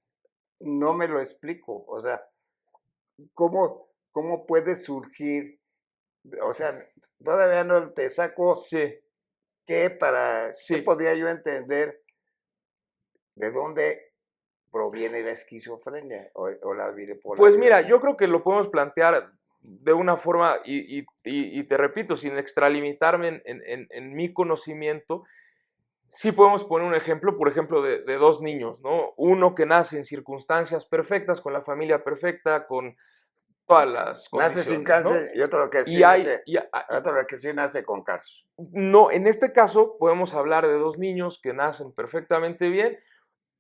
A: no me lo explico. O sea, ¿cómo puede surgir? O sea, todavía no te saco
B: Sí,
A: qué
B: sí.
A: podría yo entender de dónde proviene la esquizofrenia o la
B: Pues mira,
A: bipolaridad.
B: yo creo que lo podemos plantear de una forma, y te repito, sin extralimitarme en mi conocimiento, sí podemos poner un ejemplo, por ejemplo, de dos niños, ¿no? Uno que nace en circunstancias perfectas, con la familia perfecta, con todas las
A: Nace sin
B: condiciones, ¿no?
A: cáncer y otro que
B: Y
A: sí
B: hay,
A: nace, otro que sí nace con cáncer.
B: no, en este caso podemos hablar de dos niños que nacen perfectamente bien,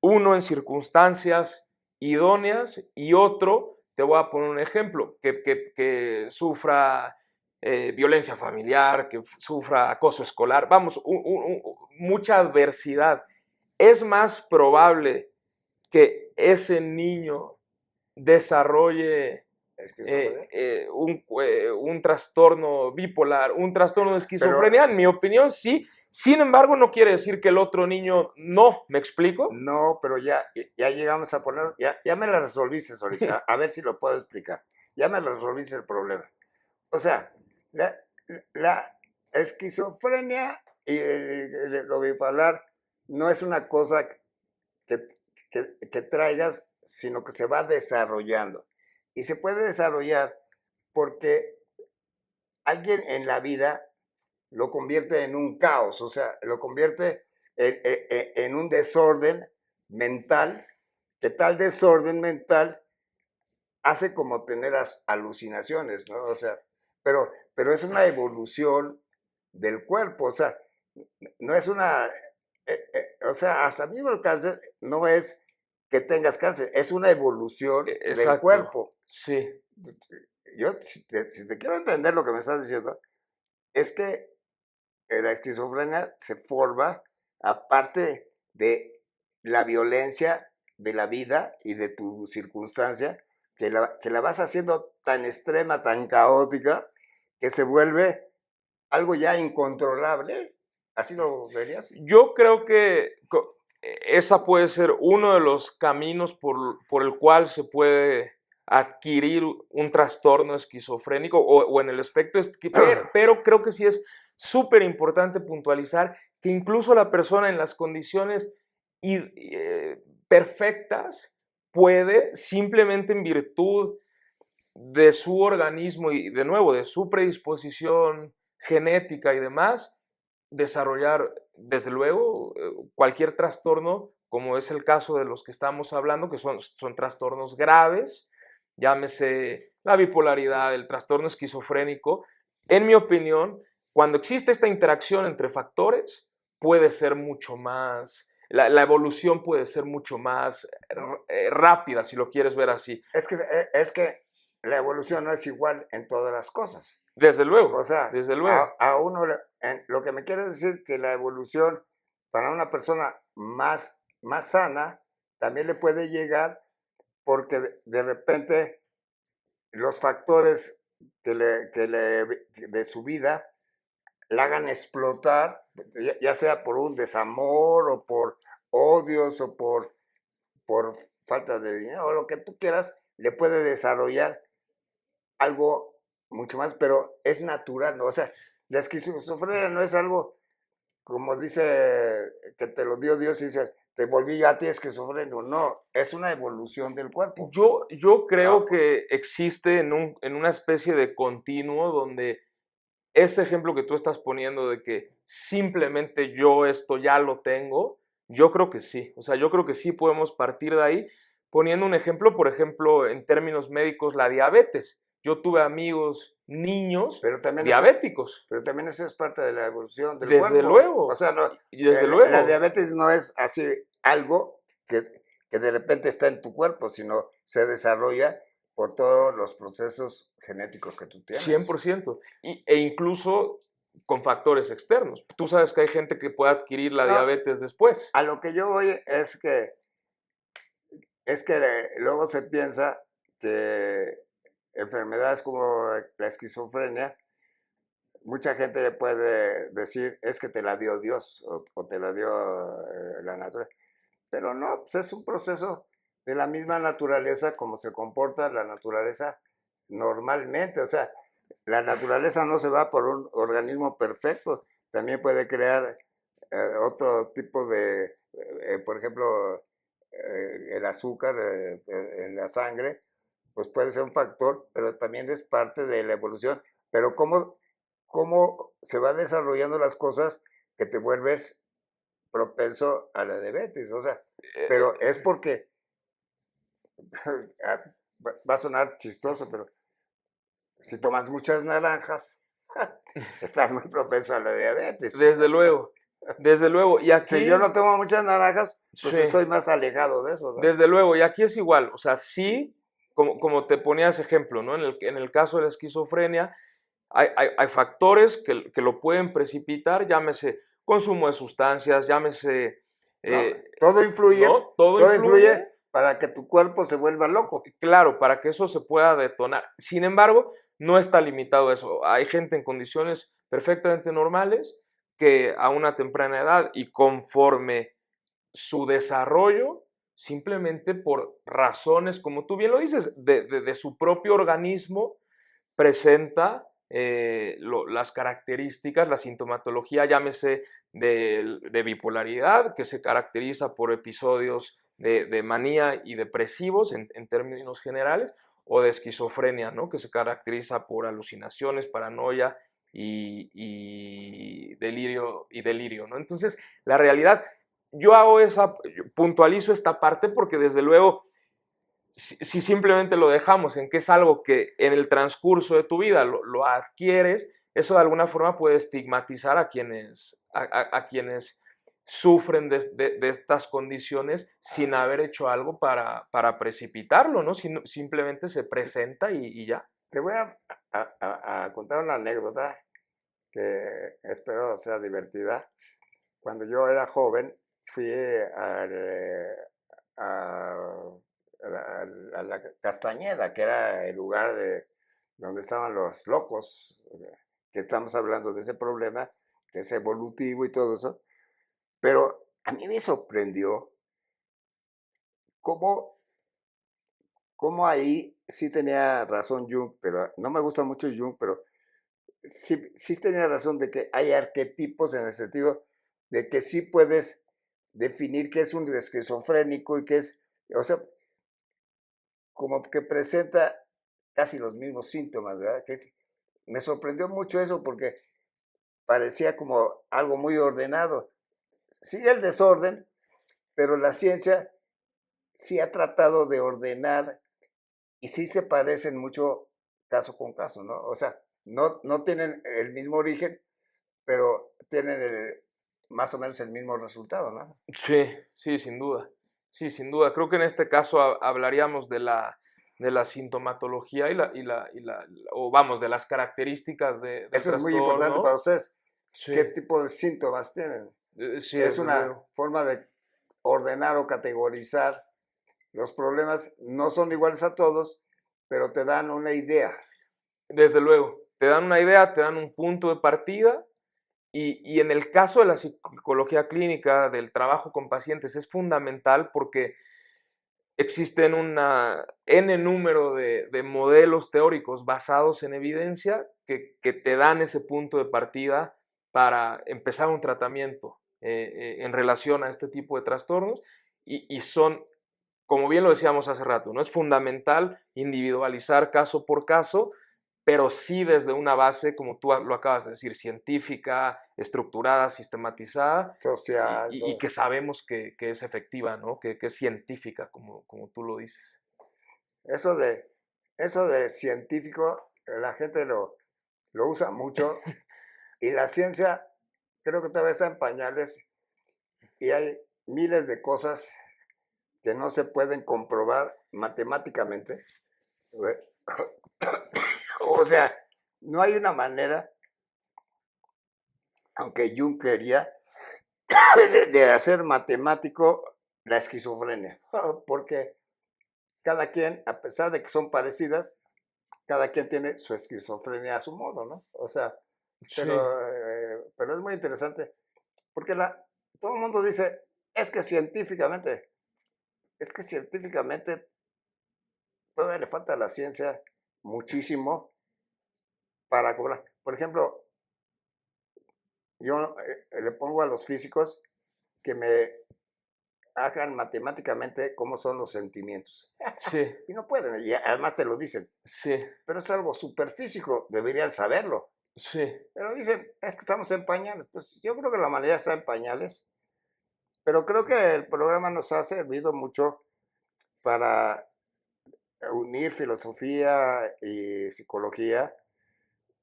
B: uno en circunstancias idóneas y otro, te voy a poner un ejemplo, que sufra violencia familiar, que sufra acoso escolar, vamos, mucha adversidad. Es más probable que ese niño desarrolle
A: ¿Esquizofrenia?
B: Un trastorno bipolar, un trastorno de
A: Pero,
B: esquizofrenia, en mi opinión, sí. Sin embargo, no quiere decir que el otro niño no, ¿me explico?
A: no, pero ya llegamos a poner, ya me la resolviste ahorita, a ver si lo puedo explicar. Ya me resolviste el problema. O sea, la, la esquizofrenia y lo bipolar no es una cosa que traigas, sino que se va desarrollando. Y se puede desarrollar porque alguien en la vida lo convierte en un caos, o sea, lo convierte en un desorden mental, que tal desorden mental hace como tener alucinaciones, ¿no? O sea, pero es una evolución del cuerpo, o sea, no es una, o sea, hasta mismo el cáncer no es que tengas cáncer, es una evolución del
B: Exacto,
A: cuerpo.
B: sí.
A: Yo, si te quiero entender lo que me estás diciendo, es que la esquizofrenia se forma aparte de la violencia de la vida y de tu circunstancia, que la vas haciendo tan extrema, tan caótica, que se vuelve algo ya incontrolable. ¿Así lo verías?
B: Yo creo que esa puede ser uno de los caminos por el cual se puede adquirir un trastorno esquizofrénico o en el espectro, pero creo que sí es súper importante puntualizar que incluso la persona en las condiciones perfectas puede simplemente en virtud de su organismo y de nuevo de su predisposición genética y demás, desarrollar desde luego cualquier trastorno, como es el caso de los que estamos hablando, que son trastornos graves, llámese la bipolaridad, el trastorno esquizofrénico. En mi opinión, cuando existe esta interacción entre factores, puede ser mucho más, la evolución puede ser mucho más rápida, si lo quieres ver así.
A: Es que la evolución no es igual en todas las cosas.
B: Desde
A: O
B: luego,
A: sea,
B: desde luego.
A: a uno, lo que me quiere decir que la evolución para una persona más sana también le puede llegar porque de repente los factores de su vida la hagan explotar, ya sea por un desamor o por odios o por falta de dinero o lo que tú quieras, le puede desarrollar algo mucho más, pero es natural, ¿no? O sea, la esquizofrenia no es algo, como dice, que te lo dio Dios y dice, te volví ya a ti esquizofrénico. No, es una evolución del cuerpo.
B: Yo
A: Ah,
B: creo que existe en una especie de continuo donde ese ejemplo que tú estás poniendo de que simplemente yo esto ya lo tengo, yo creo que sí. O sea, yo creo que sí podemos partir de ahí poniendo un ejemplo, por ejemplo, en términos médicos, la diabetes. Yo tuve amigos niños
A: pero también eso,
B: diabéticos,
A: pero también eso es parte de la evolución del
B: desde
A: cuerpo. O
B: luego,
A: sea, no,
B: y desde
A: la
B: luego.
A: diabetes no es así algo que de repente está en tu cuerpo, sino se desarrolla por todos los procesos genéticos que tú tienes.
B: 100%. E incluso con factores externos. Tú sabes que hay gente que puede adquirir la
A: No,
B: diabetes después.
A: a lo que yo voy es que luego se piensa que enfermedades como la esquizofrenia, mucha gente le puede decir es que te la dio Dios o te la dio la naturaleza. Pero no, pues es un proceso de la misma naturaleza como se comporta la naturaleza normalmente. O sea, la naturaleza no se va por un organismo perfecto, también puede crear otro tipo por ejemplo, el azúcar en la sangre, pues puede ser un factor, pero también es parte de la evolución. Pero cómo se va desarrollando las cosas que te vuelves propenso a la diabetes, o sea,
B: Eh,
A: pero es porque, va a sonar chistoso, pero si tomas muchas naranjas, estás muy propenso a la diabetes.
B: Desde luego, desde luego. Y
A: Si yo
B: aquí,
A: no tomo muchas naranjas, pues
B: sí,
A: estoy más alejado de eso, ¿no?
B: desde luego, y aquí es igual. O sea, sí, como te ponías ejemplo, ¿no? En el caso de la esquizofrenia, hay factores que lo pueden precipitar, llámese consumo de sustancias, llámese,
A: No, todo influye,
B: ¿no? Todo
A: todo influye
B: influye.
A: para que tu cuerpo se vuelva loco.
B: Claro, para que eso se pueda detonar. Sin embargo, no está limitado a eso. Hay gente en condiciones perfectamente normales que a una temprana edad y conforme su desarrollo, simplemente por razones, como tú bien lo dices, de su propio organismo, presenta las características, la sintomatología, llámese de bipolaridad, que se caracteriza por episodios de manía y depresivos en términos generales, o de esquizofrenia, ¿no? Que se caracteriza por alucinaciones, paranoia y delirio, ¿no? Entonces, la realidad, puntualizo esta parte porque desde luego si simplemente lo dejamos en que es algo que en el transcurso de tu vida lo adquieres, eso de alguna forma puede estigmatizar a quienes sufren de estas condiciones sin haber hecho algo para precipitarlo, ¿no? Simplemente se presenta y ya.
A: Te voy a contar una anécdota que espero sea divertida. Cuando yo era joven, fui a la Castañeda, que era el lugar donde estaban los locos, que estamos hablando de ese problema, que es evolutivo y todo eso. Pero a mí me sorprendió cómo, cómo ahí sí tenía razón Jung, pero no me gusta mucho Jung, pero sí tenía razón de que hay arquetipos en el sentido de que sí puedes definir qué es un esquizofrénico y qué es, o sea, como que presenta casi los mismos síntomas, ¿verdad? Me sorprendió mucho eso porque parecía como algo muy ordenado. Sigue el desorden, pero la ciencia sí ha tratado de ordenar y sí se parecen mucho caso con caso, ¿no? O sea, no tienen el mismo origen, pero tienen más o menos el mismo resultado, ¿no?
B: Sí, sí, sin duda. Sí, sin duda. Creo que en este caso hablaríamos de la sintomatología o vamos, de las características del
A: Eso es muy importante para
B: trastorno.
A: ustedes.
B: Sí,
A: ¿Qué tipo de síntomas tienen?
B: sí,
A: Es
B: desde
A: una
B: luego.
A: forma de ordenar o categorizar. Los problemas no son iguales a todos, pero te dan una idea.
B: Desde luego. Te dan una idea, te dan un punto de partida y en el caso de la psicología clínica, del trabajo con pacientes, es fundamental porque existen una N número de modelos teóricos basados en evidencia que te dan ese punto de partida para empezar un tratamiento en relación a este tipo de trastornos y son, como bien lo decíamos hace rato, ¿no? Es fundamental individualizar caso por caso, pero sí desde una base, como tú lo acabas de decir, científica, estructurada, sistematizada,
A: Social,
B: y
A: todo.
B: que sabemos que es efectiva, ¿no? Que es científica, como tú lo dices.
A: Eso de, eso de científico, la gente lo usa mucho y la ciencia creo que todavía está en pañales y hay miles de cosas que no se pueden comprobar matemáticamente. O sea, no hay una manera, aunque Jung quería, de hacer matemático la esquizofrenia, porque cada quien, a pesar de que son parecidas, cada quien tiene su esquizofrenia a su modo, ¿no? O sea,
B: Sí,
A: pero es muy interesante, porque todo el mundo dice, es que científicamente, es que científicamente todavía le falta a la ciencia muchísimo para cobrar. Por ejemplo, yo le pongo a los físicos que me hagan matemáticamente cómo son los sentimientos.
B: sí,
A: Y no pueden, y además te lo dicen.
B: sí,
A: Pero es algo súper físico, deberían saberlo.
B: sí,
A: Pero dicen, es que estamos en pañales. Pues yo creo que la humanidad está en pañales, pero creo que el programa nos ha servido mucho para unir filosofía y psicología.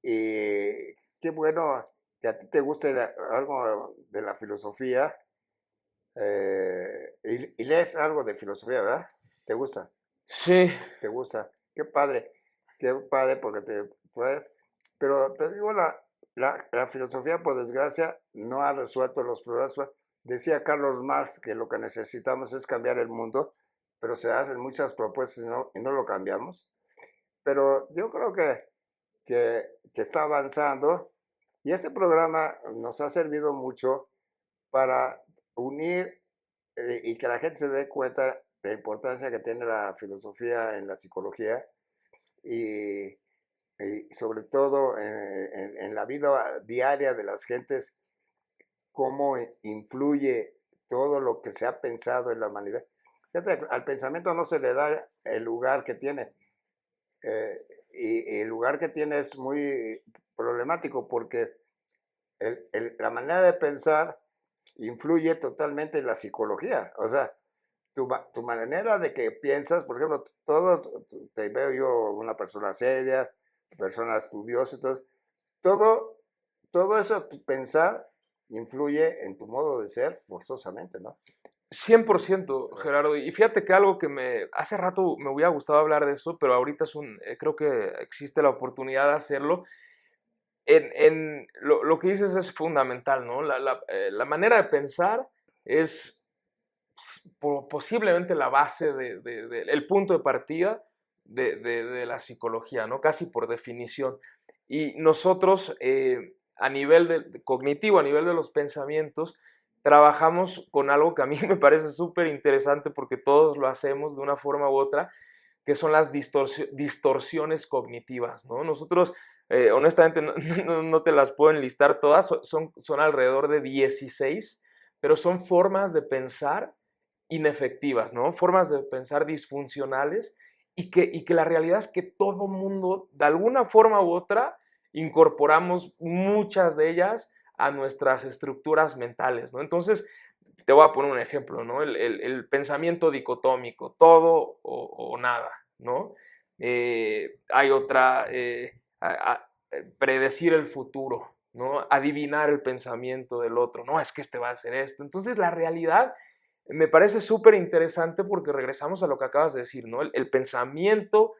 A: Y qué bueno que a ti te guste algo de la filosofía. Y lees algo de filosofía, ¿verdad? ¿Te gusta?
B: sí,
A: ¿Te gusta? Qué padre porque pero te digo, la filosofía, por desgracia, no ha resuelto los problemas. Decía Carlos Marx que lo que necesitamos es cambiar el mundo, pero se hacen muchas propuestas y no lo cambiamos. Pero yo creo que está avanzando y este programa nos ha servido mucho para unir y que la gente se dé cuenta de la importancia que tiene la filosofía en la psicología y, y sobre todo en la vida diaria de las gentes, cómo influye todo lo que se ha pensado en la humanidad. Fíjate, al pensamiento no se le da el lugar que tiene. Y el lugar que tiene es muy problemático porque la manera de pensar influye totalmente en la psicología. O sea, tu manera de que piensas, por ejemplo, te veo yo una persona seria, persona estudiosa, todo, todo eso, tu pensar, influye en tu modo de ser forzosamente, ¿no?
B: 100%, Gerardo. Y fíjate que algo que hace rato me hubiera gustado hablar de eso, pero ahorita creo que existe la oportunidad de hacerlo. Lo que dices es fundamental, ¿no? La manera de pensar es posiblemente la base, el punto de partida de la psicología, ¿no? Casi por definición. Y nosotros, a nivel cognitivo, a nivel de los pensamientos, trabajamos con algo que a mí me parece súper interesante porque todos lo hacemos de una forma u otra, que son las distorsiones cognitivas, ¿no? Nosotros, honestamente, no te las puedo enlistar todas, son alrededor de 16, pero son formas de pensar inefectivas, ¿no? Formas de pensar disfuncionales y que la realidad es que todo mundo, de alguna forma u otra, incorporamos muchas de ellas a nuestras estructuras mentales, ¿no? Entonces, te voy a poner un ejemplo, ¿no? El pensamiento dicotómico, todo o nada, ¿no? Hay otra, predecir el futuro, ¿no? Adivinar el pensamiento del otro, no, es que este va a hacer esto. Entonces, la realidad me parece súper interesante porque regresamos a lo que acabas de decir, ¿no? El pensamiento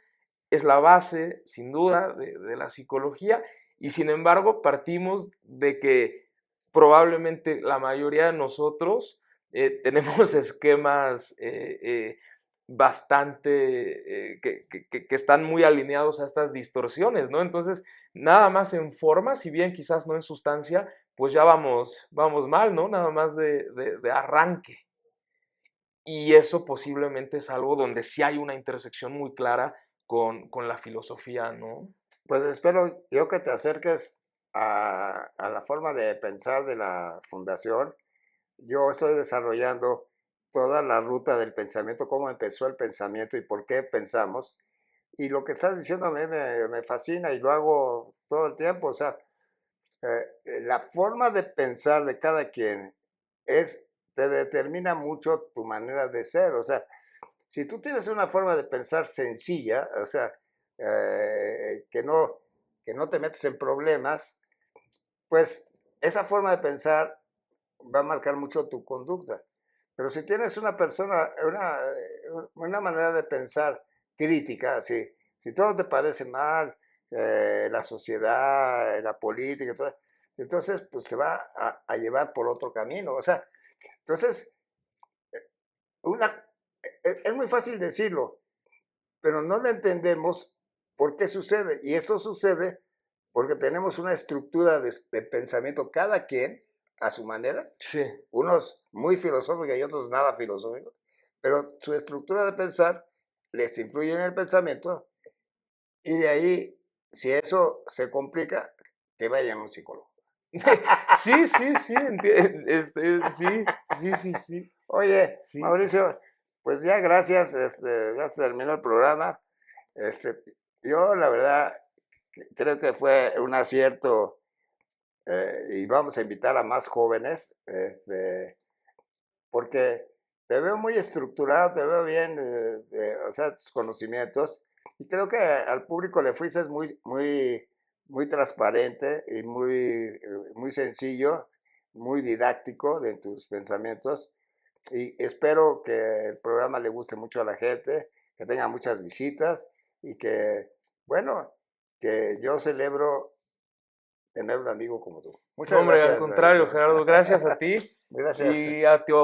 B: es la base, sin duda, de la psicología y sin embargo partimos de que probablemente la mayoría de nosotros tenemos esquemas bastante que están muy alineados a estas distorsiones, ¿no? Entonces, nada más en forma, si bien quizás no en sustancia, pues ya vamos mal, ¿no? Nada más de arranque. Y eso posiblemente es algo donde sí hay una intersección muy clara con la filosofía, ¿no?
A: Pues espero yo que te acerques a la forma de pensar de la fundación. Yo estoy desarrollando toda la ruta del pensamiento, cómo empezó el pensamiento y por qué pensamos. Y lo que estás diciendo a mí me fascina y lo hago todo el tiempo. O sea, la forma de pensar de cada quien te determina mucho tu manera de ser. O sea, si tú tienes una forma de pensar sencilla, o sea, que no te metes en problemas, pues esa forma de pensar va a marcar mucho tu conducta. Pero si tienes una manera de pensar crítica, si todo te parece mal, la sociedad, la política, todo, entonces pues te va a llevar por otro camino. O sea, entonces, una, es muy fácil decirlo, pero no lo entendemos por qué sucede. Y esto sucede porque tenemos una estructura de pensamiento, cada quien a su manera,
B: Sí.
A: unos muy filosóficos y otros nada filosóficos, pero su estructura de pensar les influye en el pensamiento y de ahí, si eso se complica, que vayan a un psicólogo.
B: Sí, sí, sí, sí, sí, sí, sí,
A: Oye,
B: sí.
A: Mauricio, pues ya gracias, ya se terminó el programa. Este, yo la verdad creo que fue un acierto y vamos a invitar a más jóvenes, porque te veo muy estructurado, te veo bien, o sea, tus conocimientos, y creo que al público le fuiste muy transparente y muy sencillo, muy didáctico de tus pensamientos, y espero que el programa le guste mucho a la gente, que tenga muchas visitas, y que, bueno, que yo celebro tener un amigo como tú.
B: No,
A: Muchas
B: hombre, al
A: gracias,
B: contrario,
A: Mauricio.
B: Gerardo, gracias a ti
A: Gracias.
B: y a tu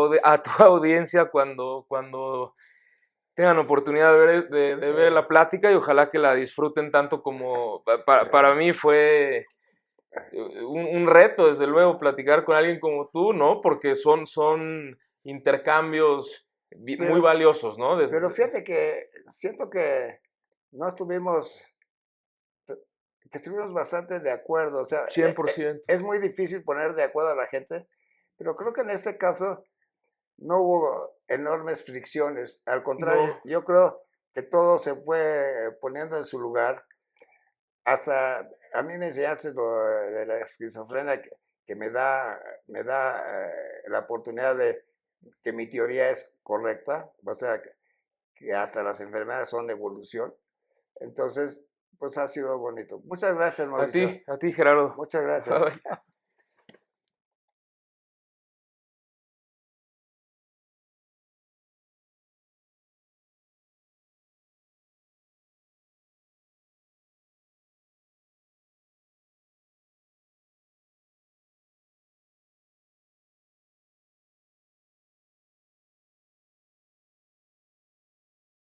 B: audiencia cuando tengan oportunidad de ver la plática y ojalá que la disfruten tanto como para mí fue un reto, desde luego, platicar con alguien como tú, ¿no? Porque son intercambios muy
A: Pero,
B: valiosos, ¿no?
A: pero fíjate que siento que no estuvimos, que estuvimos bastante de acuerdo. O sea,
B: 100%.
A: es muy difícil poner de acuerdo a la gente, pero creo que en este caso no hubo enormes fricciones. Al contrario,
B: No,
A: yo creo que todo se fue poniendo en su lugar. Hasta a mí me enseñaste lo de la esquizofrenia que me da la oportunidad de que mi teoría es correcta, o sea, que hasta las enfermedades son de evolución. Entonces, pues ha sido bonito. Muchas gracias, Mauricio.
B: a ti, Gerardo.
A: Muchas gracias.